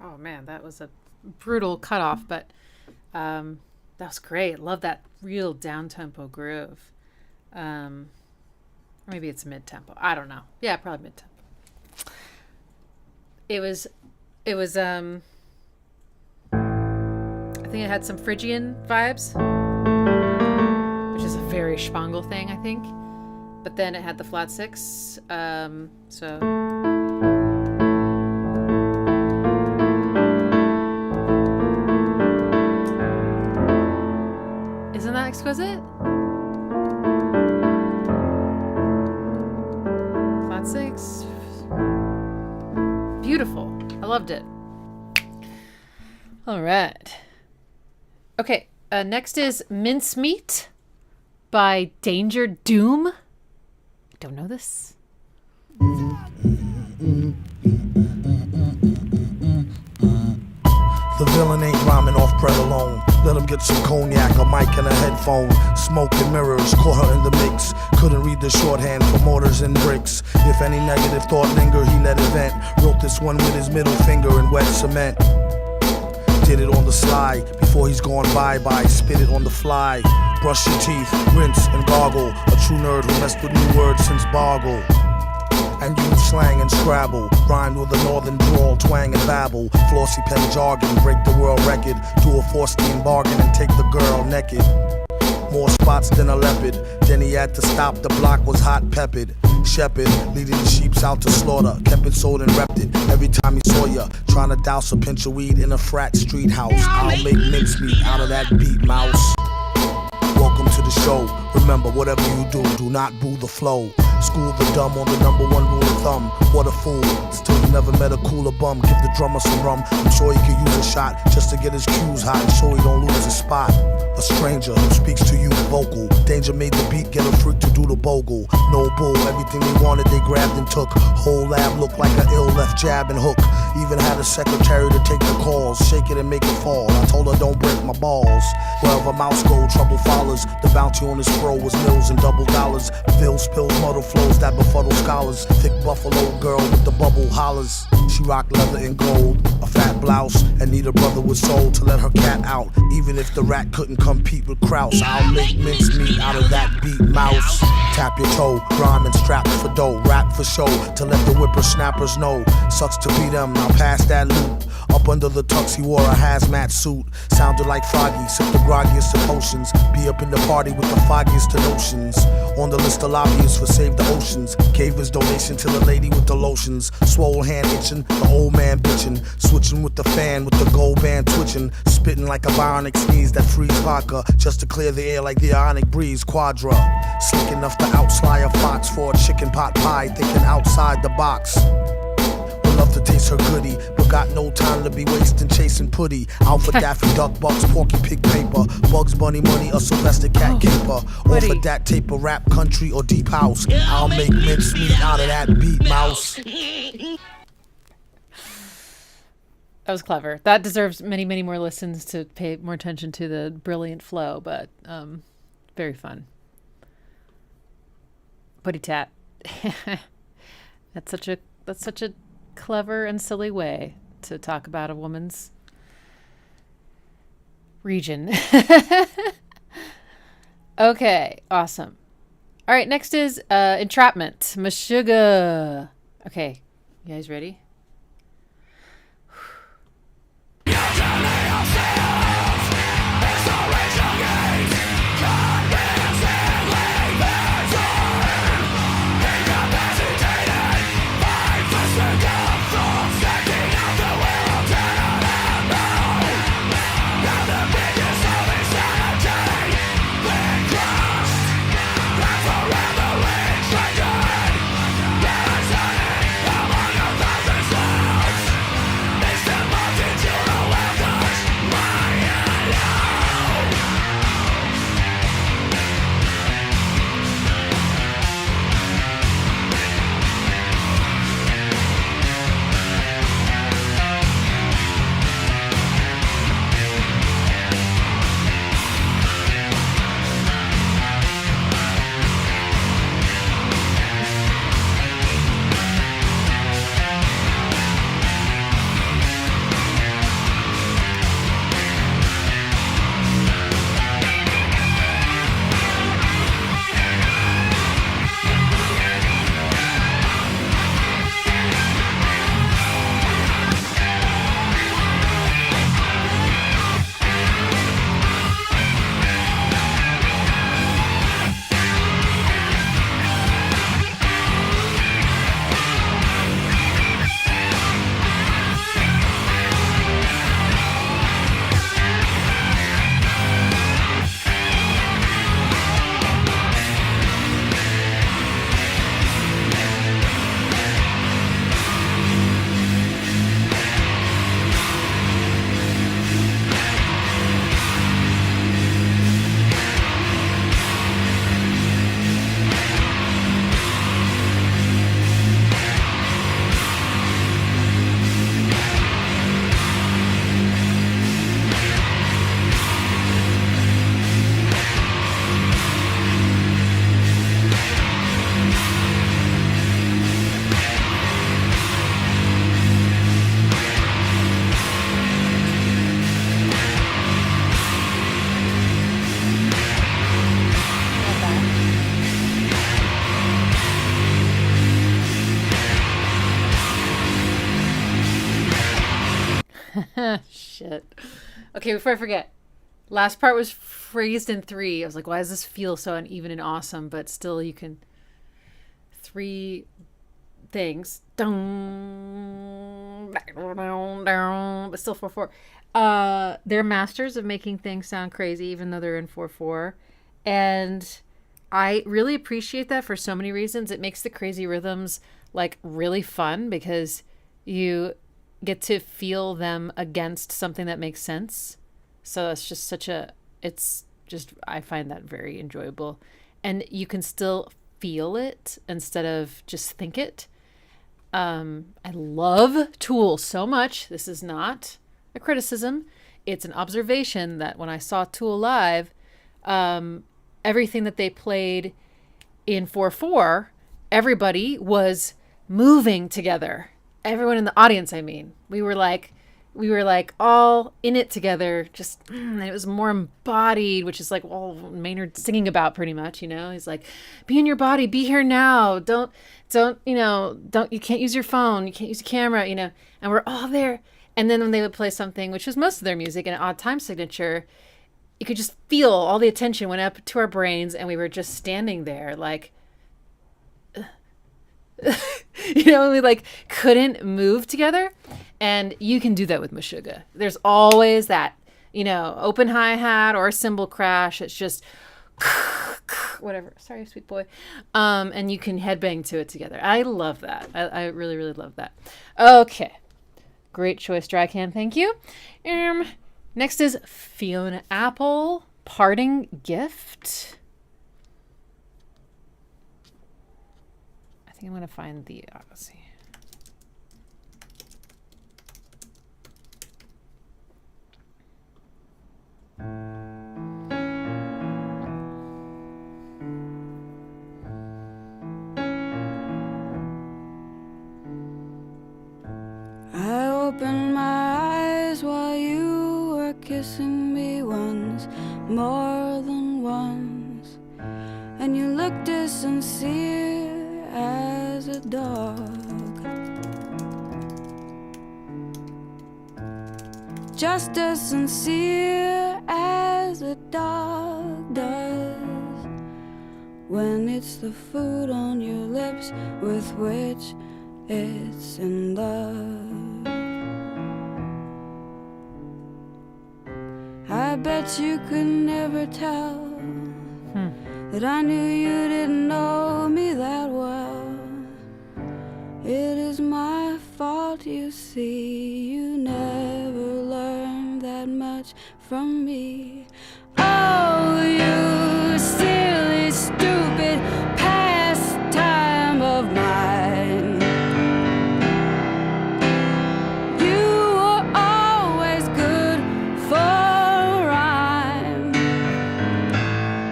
Oh man, that was a brutal cutoff, but that was great. Love that real down-tempo groove. Or maybe it's mid-tempo. I don't know. Yeah, probably mid-tempo. It was I think it had some Phrygian vibes, which is a very Spangle thing, I think. But then it had the flat 6. So isn't that exquisite? Flat 6. Beautiful. I loved it. All right. Okay. Next is Mincemeat by Danger Doom. I don't know this. The villain ain't rhyming off bread alone. Let him get some cognac, a mic and a headphone. Smoke and mirrors, caught her in the mix. Couldn't read the shorthand for mortars and bricks. If any negative thought lingered, he let it vent. Wrote this one with his middle finger in wet cement. Did it on the sly, before he's gone bye-bye. Spit it on the fly. Brush your teeth, rinse and gargle. A true nerd who messed with new words since Boggle. And use slang and Scrabble. Rhyme with a northern drawl, twang and babble. Flossy pen jargon, break the world record. Do a 4-steam bargain and take the girl naked. More spots than a leopard. Then he had to stop, the block was hot peppered. Shepherd, leading the sheeps out to slaughter. Kept it sold and repped it every time he saw ya. Trying to douse a pinch of weed in a frat street house. I'll make mincemeat out of that beat, mouse. Welcome to the show. Remember, whatever you do not boo the flow. School the dumb on the number one rule of thumb. What a fool. Still you never met a cooler bum. Give the drummer some rum. I'm sure he could use a shot just to get his cues hot and so he don't lose his spot. A stranger who speaks to you vocal. Danger made the beat, get a freak to do the bogle. No bull, everything they wanted they grabbed and took. Whole lab looked like an ill left jab and hook. Even had a secretary to take the calls. Shake it and make it fall. I told her don't break my balls. Wherever mouse go, trouble follows. The bounty on his fro was mills and double dollars. Bill spills muddle flows that befuddle scholars. Thick buffalo girl with the bubble hollers. She rocked leather and gold, a fat blouse, and need a brother with soul to let her cat out. Even if the rat couldn't compete with Kraus, I'll make mincemeat out of that beat, mouse. Tap your toe, rhyme and strap for dough, rap for show, to let the whippersnappers know. Sucks to be them, now pass that loot. Up under the tux he wore a hazmat suit. Sounded like Froggy, sipped the groggiest of potions. Be up in the party with the foggiest of notions. On the list of lobbyists for Save the Oceans. Gave his donation to the lady with the lotions. Swole hand itching, the old man bitching. Switching with the fan with the gold band twitching. Spitting like a bionic sneeze that frees vodka. Just to clear the air like the ionic breeze. Quadra. Slick enough to outslide a fox for a chicken pot pie. Thinking outside the box. Love to taste her goodie, but got no time to be wasting chasing putty. Out for Daffy Duck Bucks, Porky Pig paper, Bugs Bunny money, a Sylvester Cat caper. Or for that taper, rap, country, or deep house. I'll make mincemeat out of that beat, mouse. That was clever. That deserves many, many more listens to pay more attention to the brilliant flow, but very fun. Putty tat. That's such a clever and silly way to talk about a woman's region. Okay, awesome. All right, next is Entrapment. Meshuggah. Okay, you guys ready? Forever it. Okay, before I forget. Last part was phrased in 3. I was like, why does this feel so uneven and awesome? But still, you can... 3 things. Dun, but still 4/4. They're masters of making things sound crazy, even though they're in 4/4. And I really appreciate that for so many reasons. It makes the crazy rhythms like really fun because you get to feel them against something that makes sense. So it's just I find that very enjoyable. And you can still feel it instead of just think it. I love Tool so much. This is not a criticism. It's an observation that when I saw Tool live, everything that they played in 4/4, everybody was moving together. Everyone in the audience, I mean. We were like all in it together, and it was more embodied, which is like all Maynard's singing about pretty much, He's like, be in your body, be here now. Don't, you can't use your phone. You can't use your camera, and we're all there. And then when they would play something, which was most of their music, an odd time signature, you could just feel all the attention went up to our brains, and we were just standing there like, we like couldn't move together. And you can do that with Meshuggah. There's always that, open hi-hat or a cymbal crash. It's just whatever. Sorry, sweet boy. And you can headbang to it together. I love that. I really, really love that. Okay. Great choice, Dry Can. Thank you. Next is Fiona Apple, Parting Gift. I think I'm going to find the Odyssey. I opened my eyes while you were kissing me once, more than once, and you looked as sincere as a dog, just as sincere as a dog does when it's the food on your lips with which it's in love. I bet you could never tell that I knew you didn't know me that well. It is my fault, you see, you never learned that much from me. Oh, you silly, stupid pastime of mine. You were always good for a rhyme,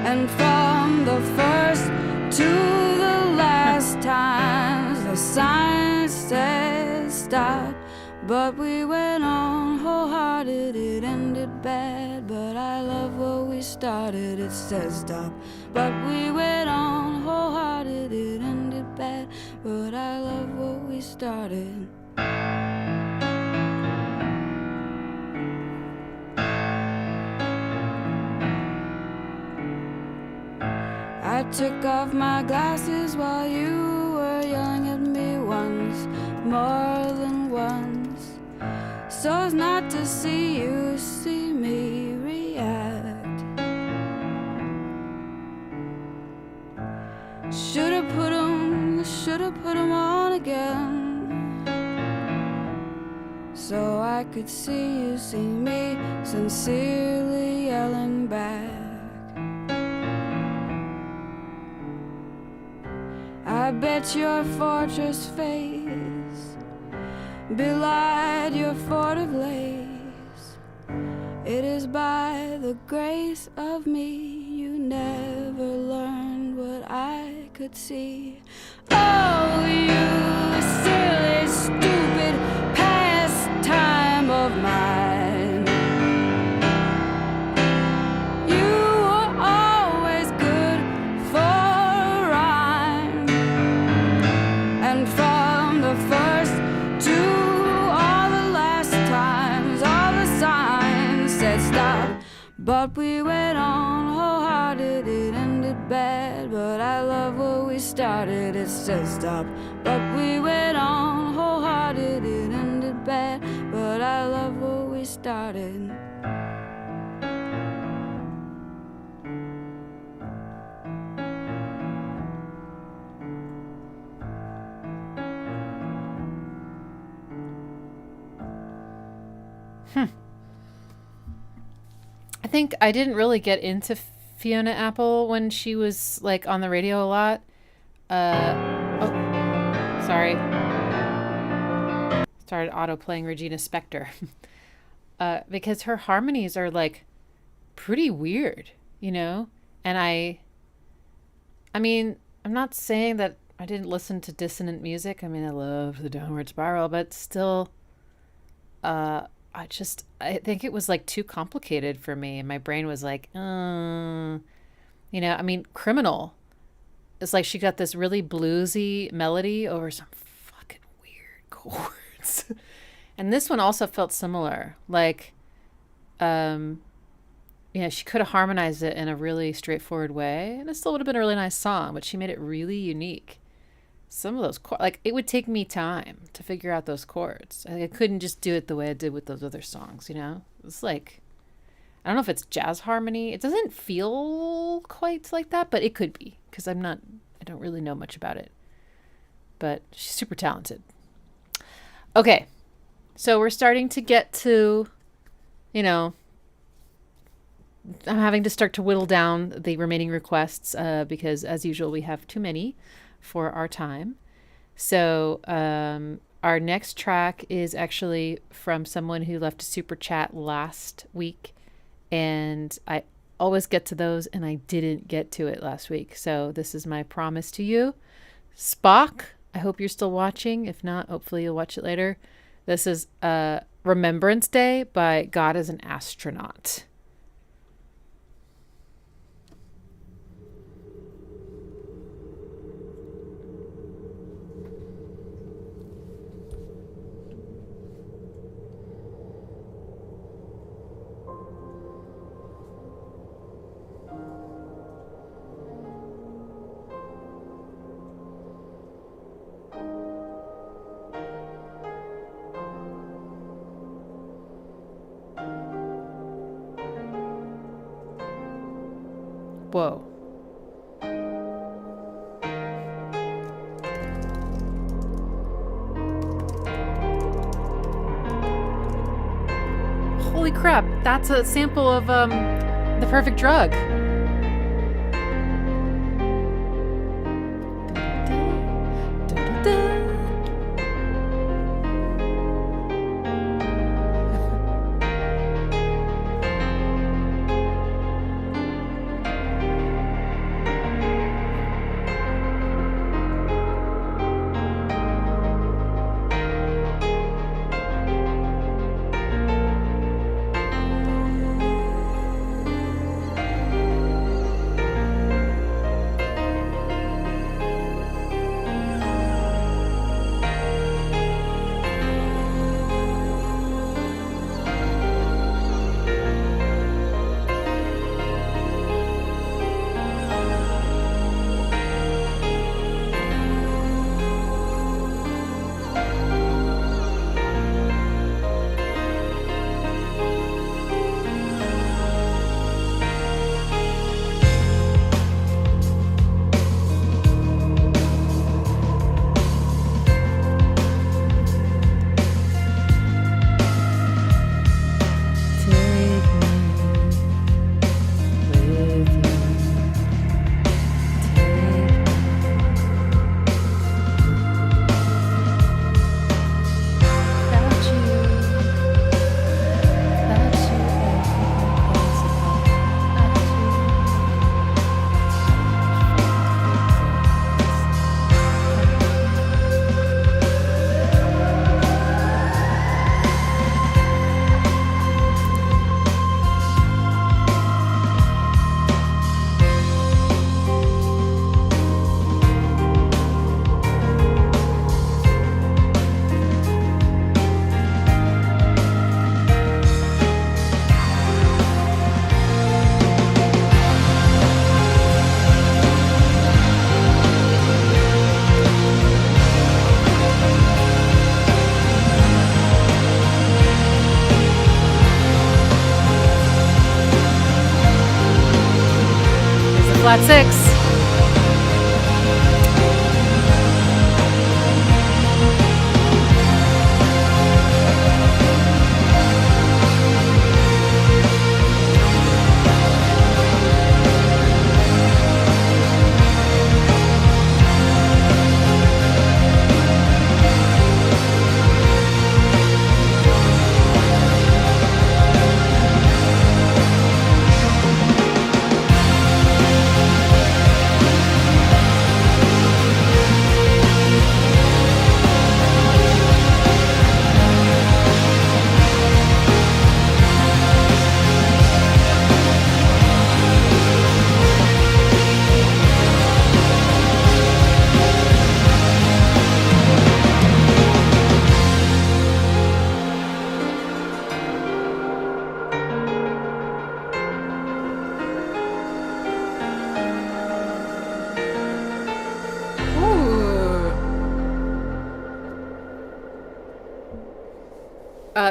and from the first to the last times the sign said stop, but we went on wholehearted. It ended bad, but I love what we started. It says stop, but we went on wholehearted. It ended bad, but I love what we started. I took off my glasses while you were yelling at me once, more than once, so as not to see you see me react. Should've put 'em on again, so I could see you see me sincerely yelling back. I bet your fortress face belied your fort of lace. It is by the grace of me you never learned what I could see. Oh, you silly, stupid pastime of mine. You were always good for a rhyme, and from the first to all the last times, all the signs started, it still stopped. But we went on wholehearted, it ended bad. But I love what we started. I think I didn't really get into Fiona Apple when she was like on the radio a lot. Sorry. Started auto playing Regina Spektor. Because her harmonies are like pretty weird, you know? And I mean, I'm not saying that I didn't listen to dissonant music. I mean, I love the Downward Spiral, but still, I think it was like too complicated for me. And my brain was like, you know, I mean, Criminal. It's like she got this really bluesy melody over some fucking weird chords. And this one also felt similar. Like, she could have harmonized it in a really straightforward way, and it still would have been a really nice song, but she made it really unique. Some of those chords, like, it would take me time to figure out those chords. Like, I couldn't just do it the way I did with those other songs, you know? It's like, I don't know if it's jazz harmony. It doesn't feel quite like that, but it could be, because I don't really know much about it. But she's super talented. Okay, so we're starting to get to, you know, I'm having to start to whittle down the remaining requests because, as usual, we have too many for our time. So our next track is actually from someone who left a super chat last week, and I always get to those, and I didn't get to it last week. So this is my promise to you. Spock, I hope you're still watching. If not, hopefully you'll watch it later. This is Remembrance Day by God is an Astronaut. Whoa. Holy crap, that's a sample of The Perfect Drug. flat 6.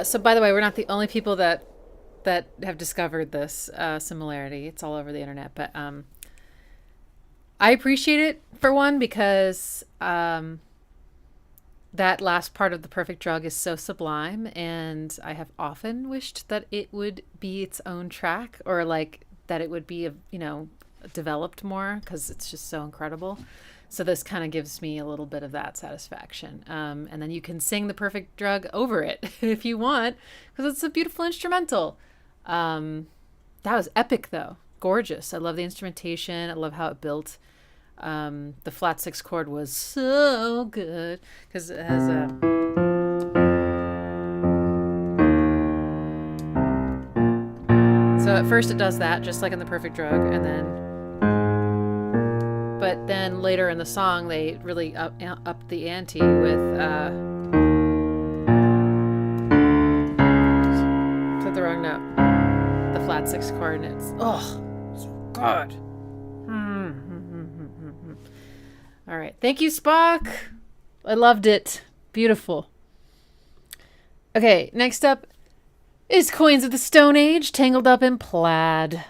So by the way, we're not the only people that have discovered this similarity. It's all over the internet, but I appreciate it for one because that last part of The Perfect Drug is so sublime, and I have often wished that it would be its own track, or like that it would be developed more, because it's just so incredible. So this kind of gives me a little bit of that satisfaction. And then you can sing The Perfect Drug over it if you want, because it's a beautiful instrumental. That was epic, though. Gorgeous. I love the instrumentation. I love how it built. The flat 6 chord was so good because it has a... So at first it does that, just like in The Perfect Drug, and then... But then later in the song, they really up the ante with... Put the wrong note. The flat 6 chord, and it's... Oh, so good. All right. Thank you, Spock. I loved it. Beautiful. Okay, next up is Coins of the Stone Age, Tangled Up in Plaid.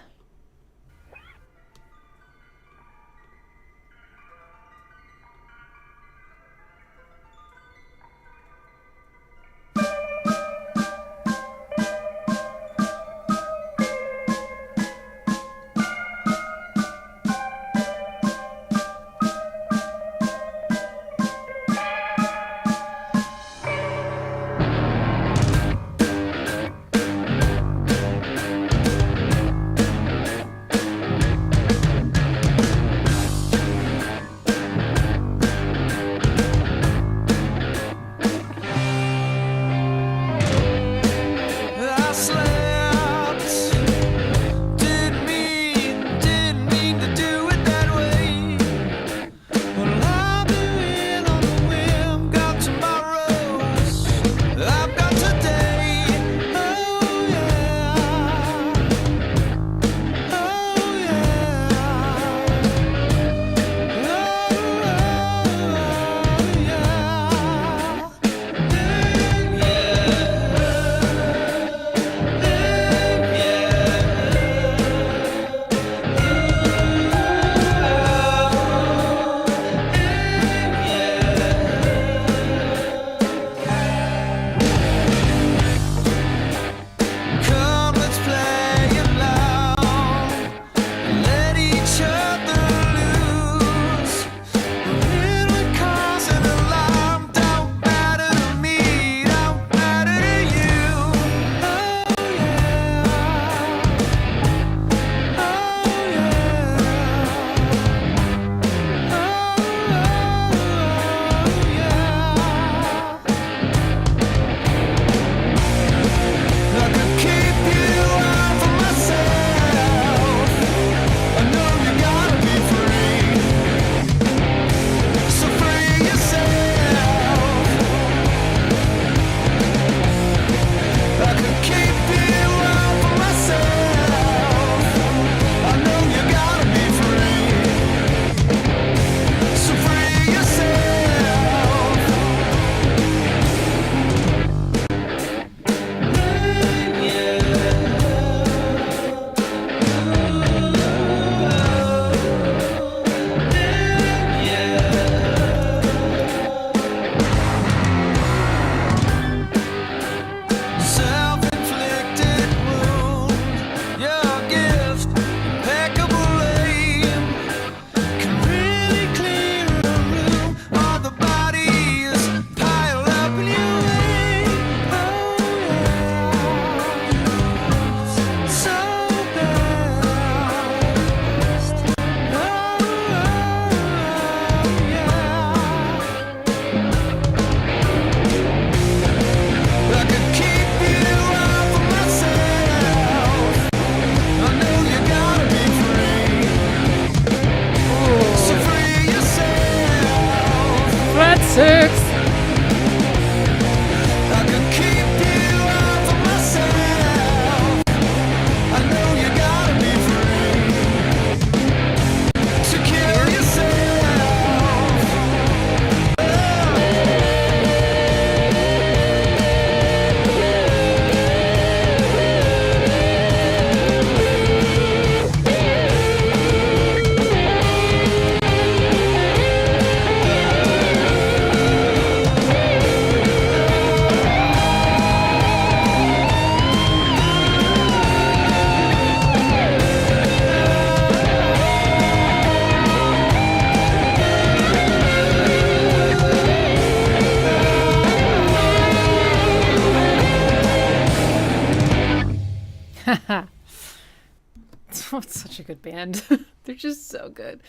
good band. They're just so good.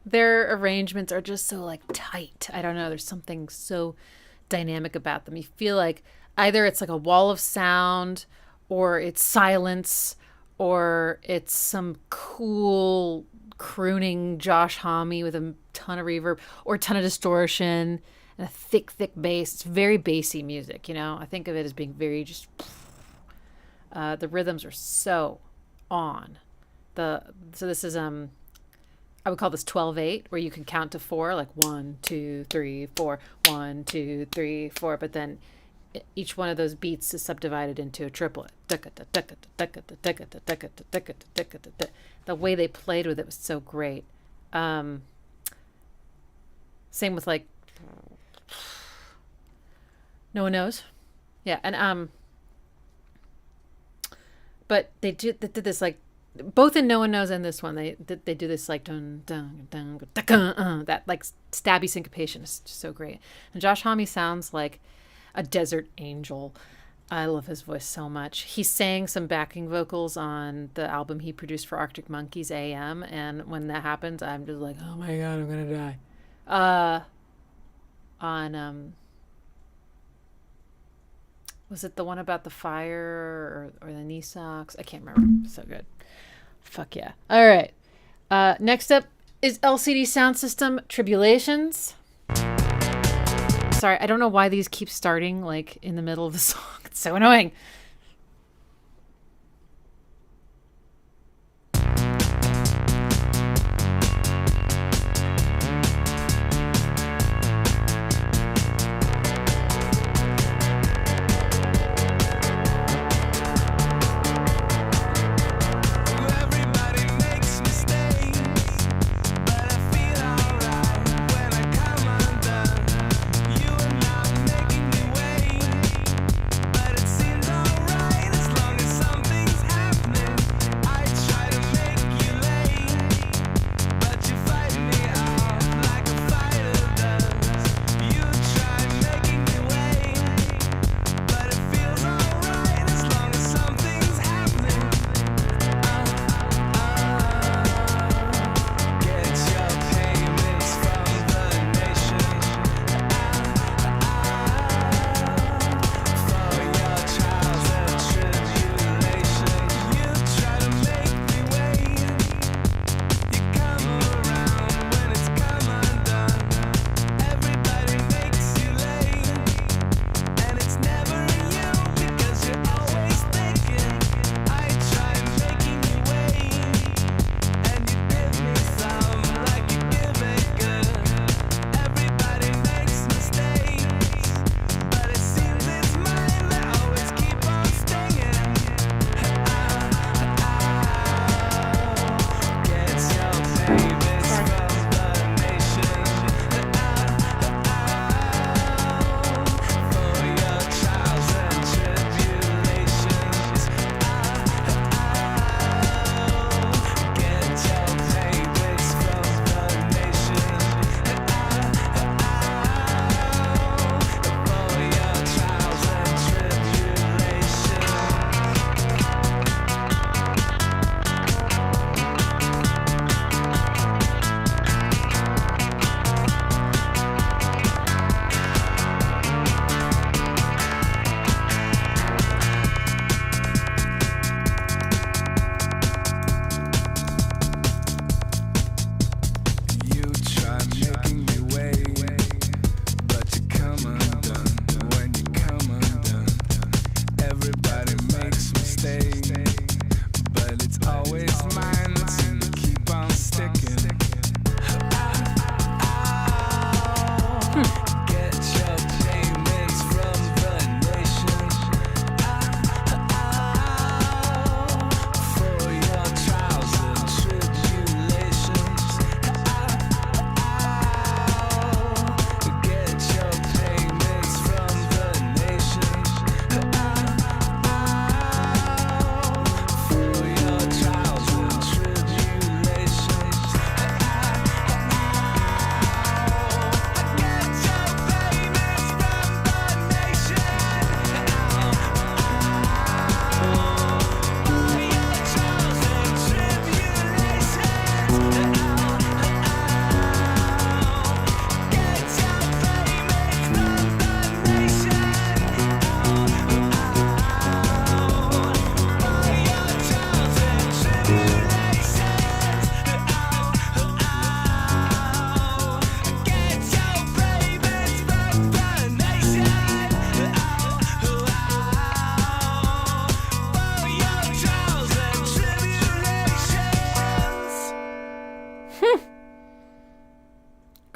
Their arrangements are just so like tight. I don't know. There's something so dynamic about them. You feel like either it's like a wall of sound, or it's silence, or it's some cool crooning Josh Homme with a ton of reverb or a ton of distortion and a thick bass. It's very bassy music, you know. I think of it as being very just. The rhythms are so on. So this is I would call this 12/8, where you can count to 4, like 1, 2, 3, 4, 1, 2, 3, 4, but then each one of those beats is subdivided into a triplet. The way they played with it was so great. Same with like No One Knows. Yeah, and but they did this like both in No One Knows and this one they do this like dun dun dun dun that like stabby syncopation is just so great. And Josh Homme sounds like a desert angel. I love his voice so much. He sang some backing vocals on the album he produced for Arctic Monkeys, AM, and when that happens, I'm just like, oh my god, I'm gonna die. Was it the one about the fire or the knee socks? I can't remember. So good. Fuck yeah. All right. Next up is LCD Sound System, Tribulations. Sorry, I don't know why these keep starting like in the middle of the song. It's so annoying. You are not making me wait, but it seems alright.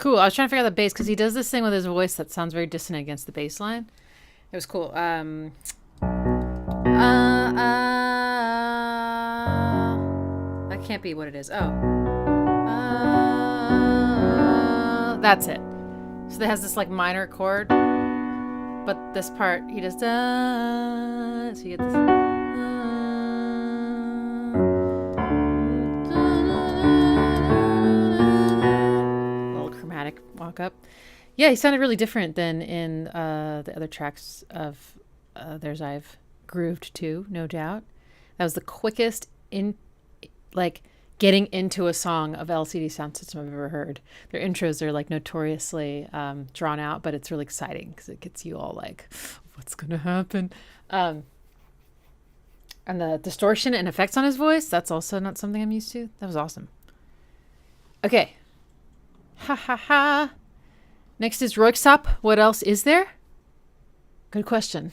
Cool. I was trying to figure out the bass because he does this thing with his voice that sounds very dissonant against the bass line. It was cool. That can't be what it is. Oh. That's it. So it has this like minor chord, but this part he does. So you get this. Little chromatic walk up. Yeah, he sounded really different than in the other tracks of theirs I've grooved to, no doubt. That was the quickest getting into a song of LCD Sound System I've ever heard. Their intros are like notoriously drawn out, but it's really exciting because it gets you all like, what's gonna happen? And the distortion and effects on his voice, that's also not something I'm used to. That was awesome. Okay. Ha ha ha. Next is Roixop. What else is there? Good question.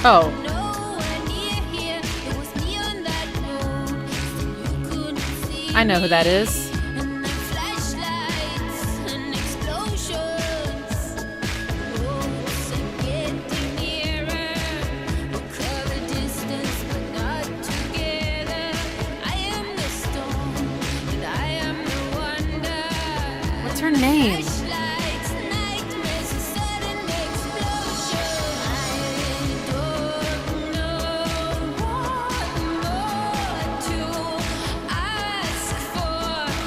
Oh. I know who that is. What's her name?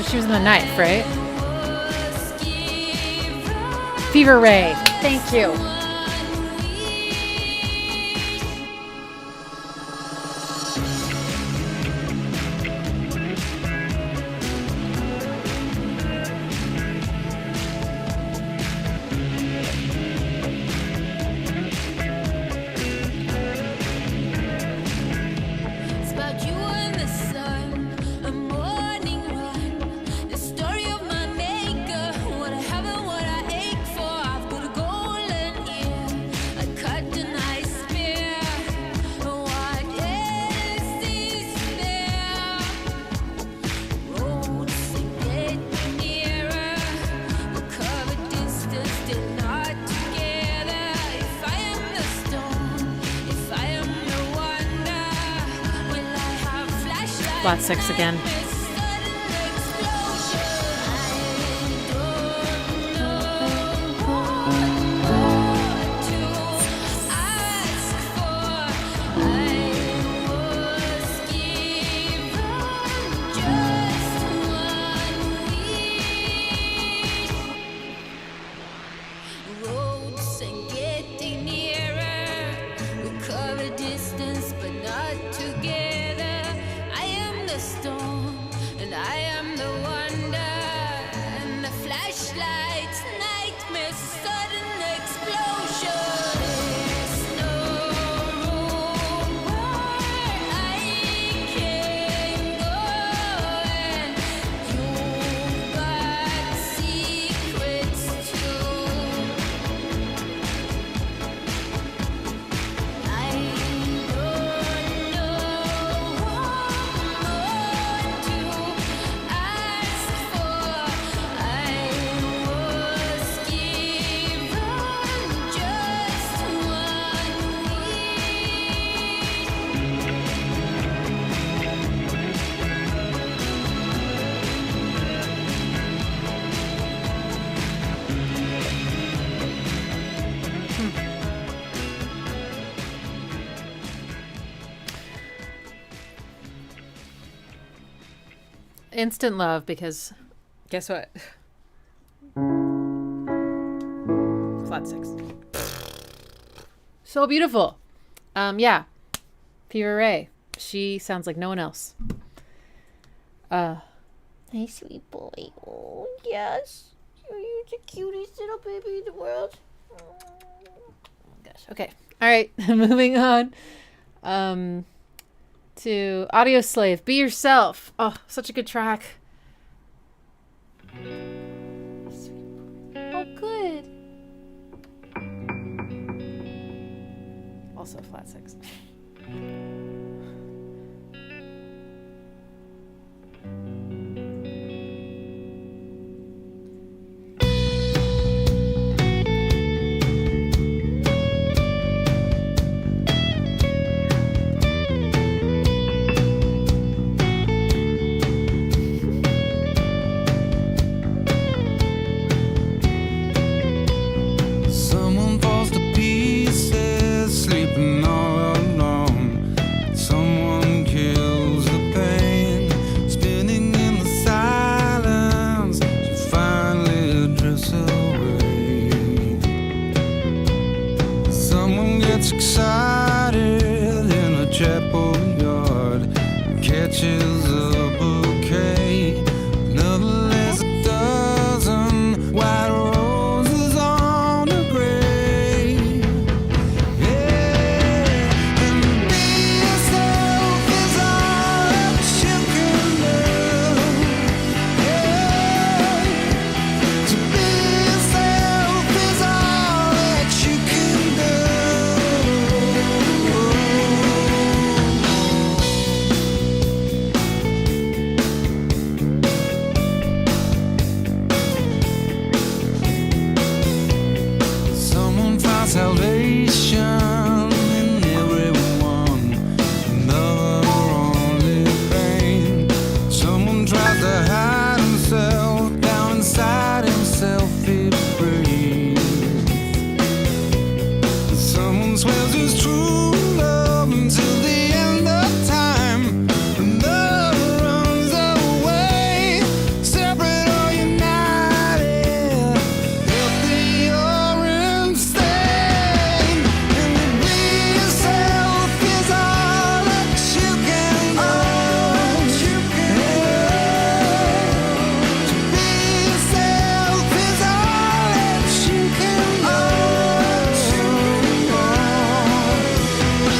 She was in The Knife, right? Fever Ray. Thank you. Flat 6 again. Instant love, because guess what? Flat 6. So beautiful. Yeah. Fever Ray. She sounds like no one else. Hey, sweet boy. Oh, yes. You're the cutest little baby in the world. God, it. Okay. All right. Moving on. To Audio Slave. Be Yourself. Oh, such a good track. Oh, good. Also flat 6. Someone falls to pieces, sleeping all alone. Someone kills the pain, spinning in the silence. She finally drifts away. Someone gets excited in a chapel yard, catches a bouquet. Another lays a dozen white roses on the grave. Yeah, and be yourself is all that you can do. Yeah, to be yourself is all that you can do. Someone finds salvation in everyone, another only pain. Someone tries to hide himself down inside himself, he breathes. Someone swears his true love until the end of time. Another runs away, separate or united, healthy or insane. And to be yourself is all that you can do. To be yourself is all that you can do.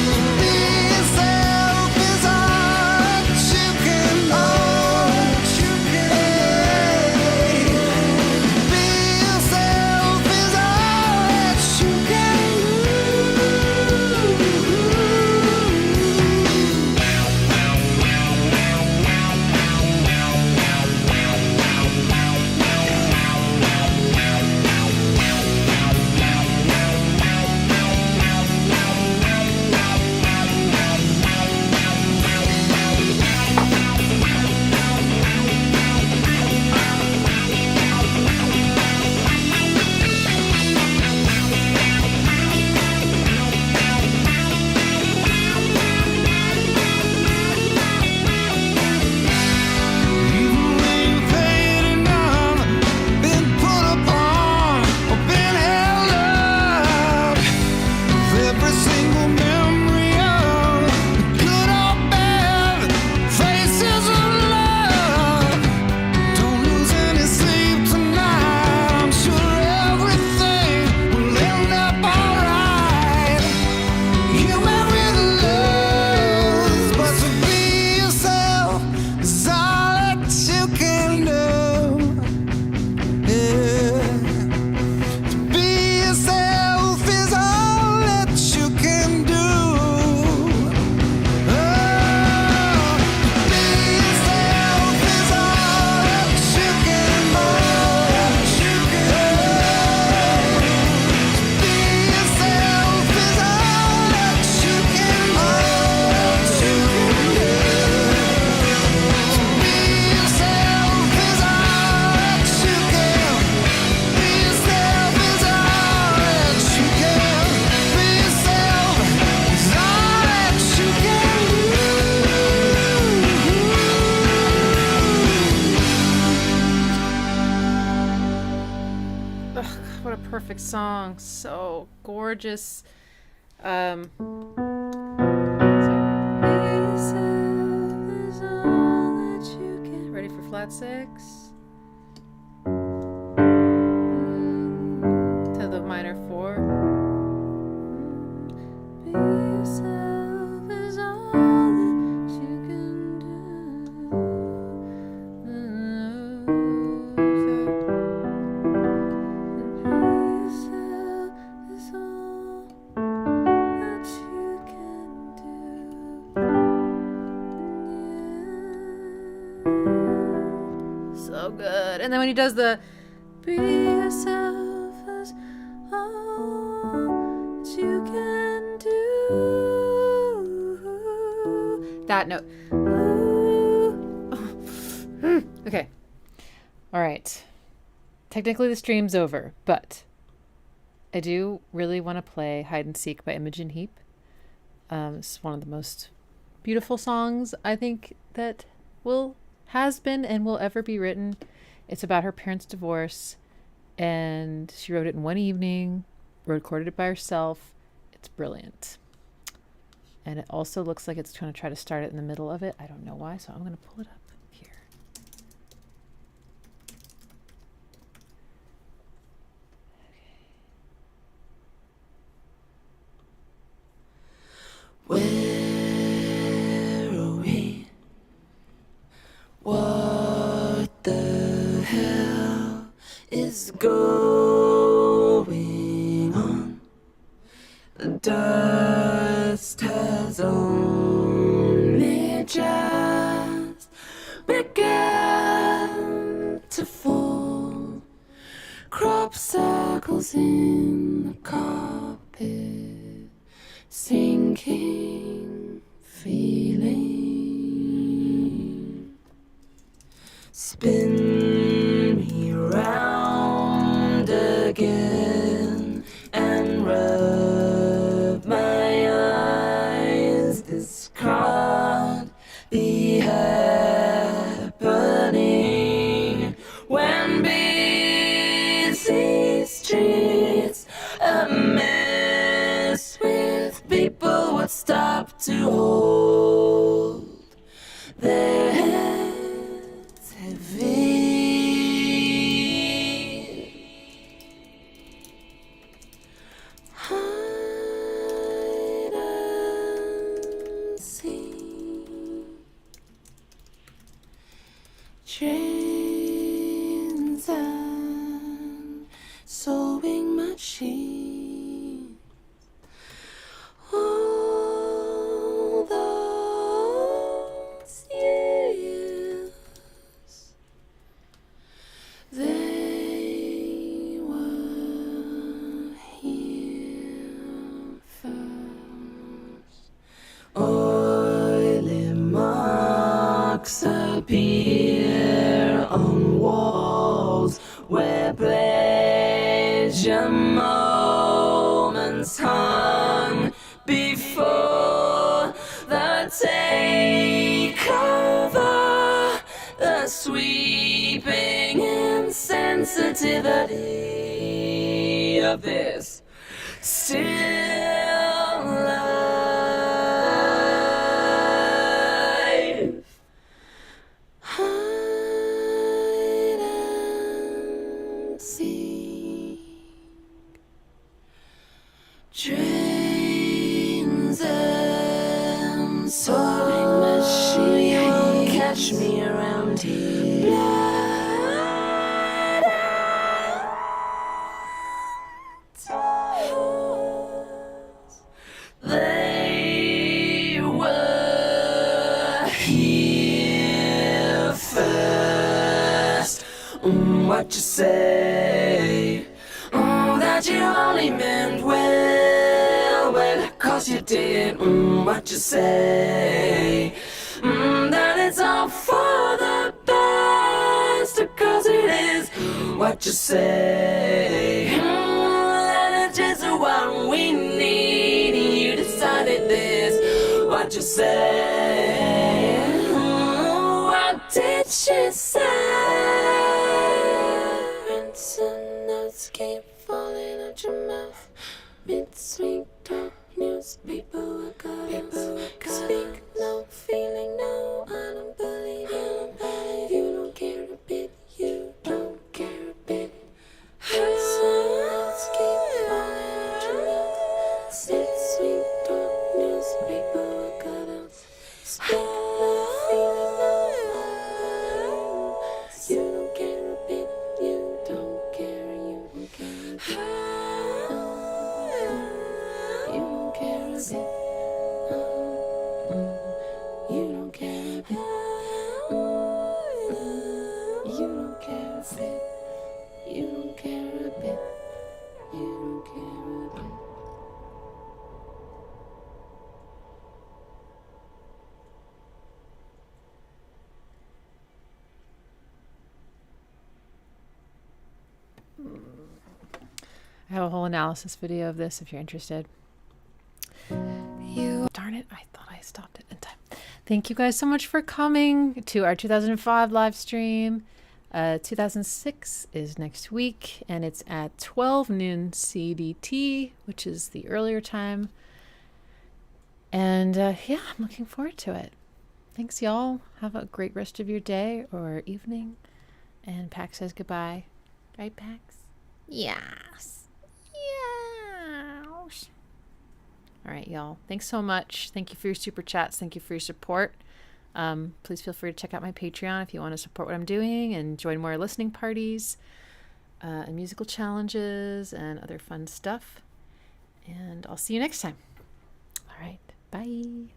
To be yourself is all that you can do. To be yourself is all that you can even when you paid enough, been put upon or been held up, with every single memory of good or bad, faces of love. Don't lose any sleep tonight. I'm sure everything will end up alright. You may really lose, but to be yourself is all that you can do. Yeah, to be yourself is all that you can do. Oh, to be yourself is all that you can do. To be yourself is all that you can do. To be yourself is all that you can. Be yourself is all that you can. Be yourself is all that you can Ugh, what a perfect song. So gorgeous. So- Ready for flat 6? To the minor 4. And then when he does the be yourself as all that you can do. That note. Okay. All right. Technically the stream's over, but I do really want to play Hide and Seek by Imogen Heap. It's one of the most beautiful songs I think that has been and will ever be written. It's about her parents' divorce, and she wrote it in one evening, recorded it by herself. It's brilliant. And it also looks like it's going to try to start it in the middle of it. I don't know why, so I'm going to pull it up here. Where are we? What the hell is going on? The dust has only just begun to fall. Crop circles in the carpet, sinking feeling. Spin me round again and rub my eyes. This can't be happening when busy streets are mess with people would stop to hold their heads heavy. Hide and seek. Trains and sewing machines. All those years, they were here first. Oily marks appear on walls where pleasure moments hung before the takeover, the sweeping insensitivity of this still life. Hide and seek. Trains and soaring machines catch me around here. Blood out. They were here first. What you say? That you only meant well, well, 'cause you did. What you say? That it's all for the best, 'cause it is. What you say? That it's just what we need. You decided this. What you say? What did she say? Ransom notes keep falling out your mouth. Mid-sweet talk news, people are goddess. Speak no feeling, no, I don't believe you. You don't care a bit, you don't care a bit. Some notes keep falling out your mouth. Mid-sweet talk news, people are goddess. Speak no feeling, no, I don't believe you. You don't care a bit, you don't care, you don't care. You don't care a bit. You don't care a bit. You don't care a bit. I have a whole analysis video of this if you're interested. Darn it, I thought I stopped it in time. Thank you guys so much for coming to our 2005 live stream. 2006 is next week, and it's at 12 noon CDT, which is the earlier time. And yeah, I'm looking forward to it. Thanks, y'all. Have a great rest of your day or evening. And Pax says goodbye. Right, Pax? Yes. Yes. All right, y'all. Thanks so much. Thank you for your super chats. Thank you for your support. Please feel free to check out my Patreon if you want to support what I'm doing and join more listening parties and musical challenges and other fun stuff. And I'll see you next time. All right. Bye.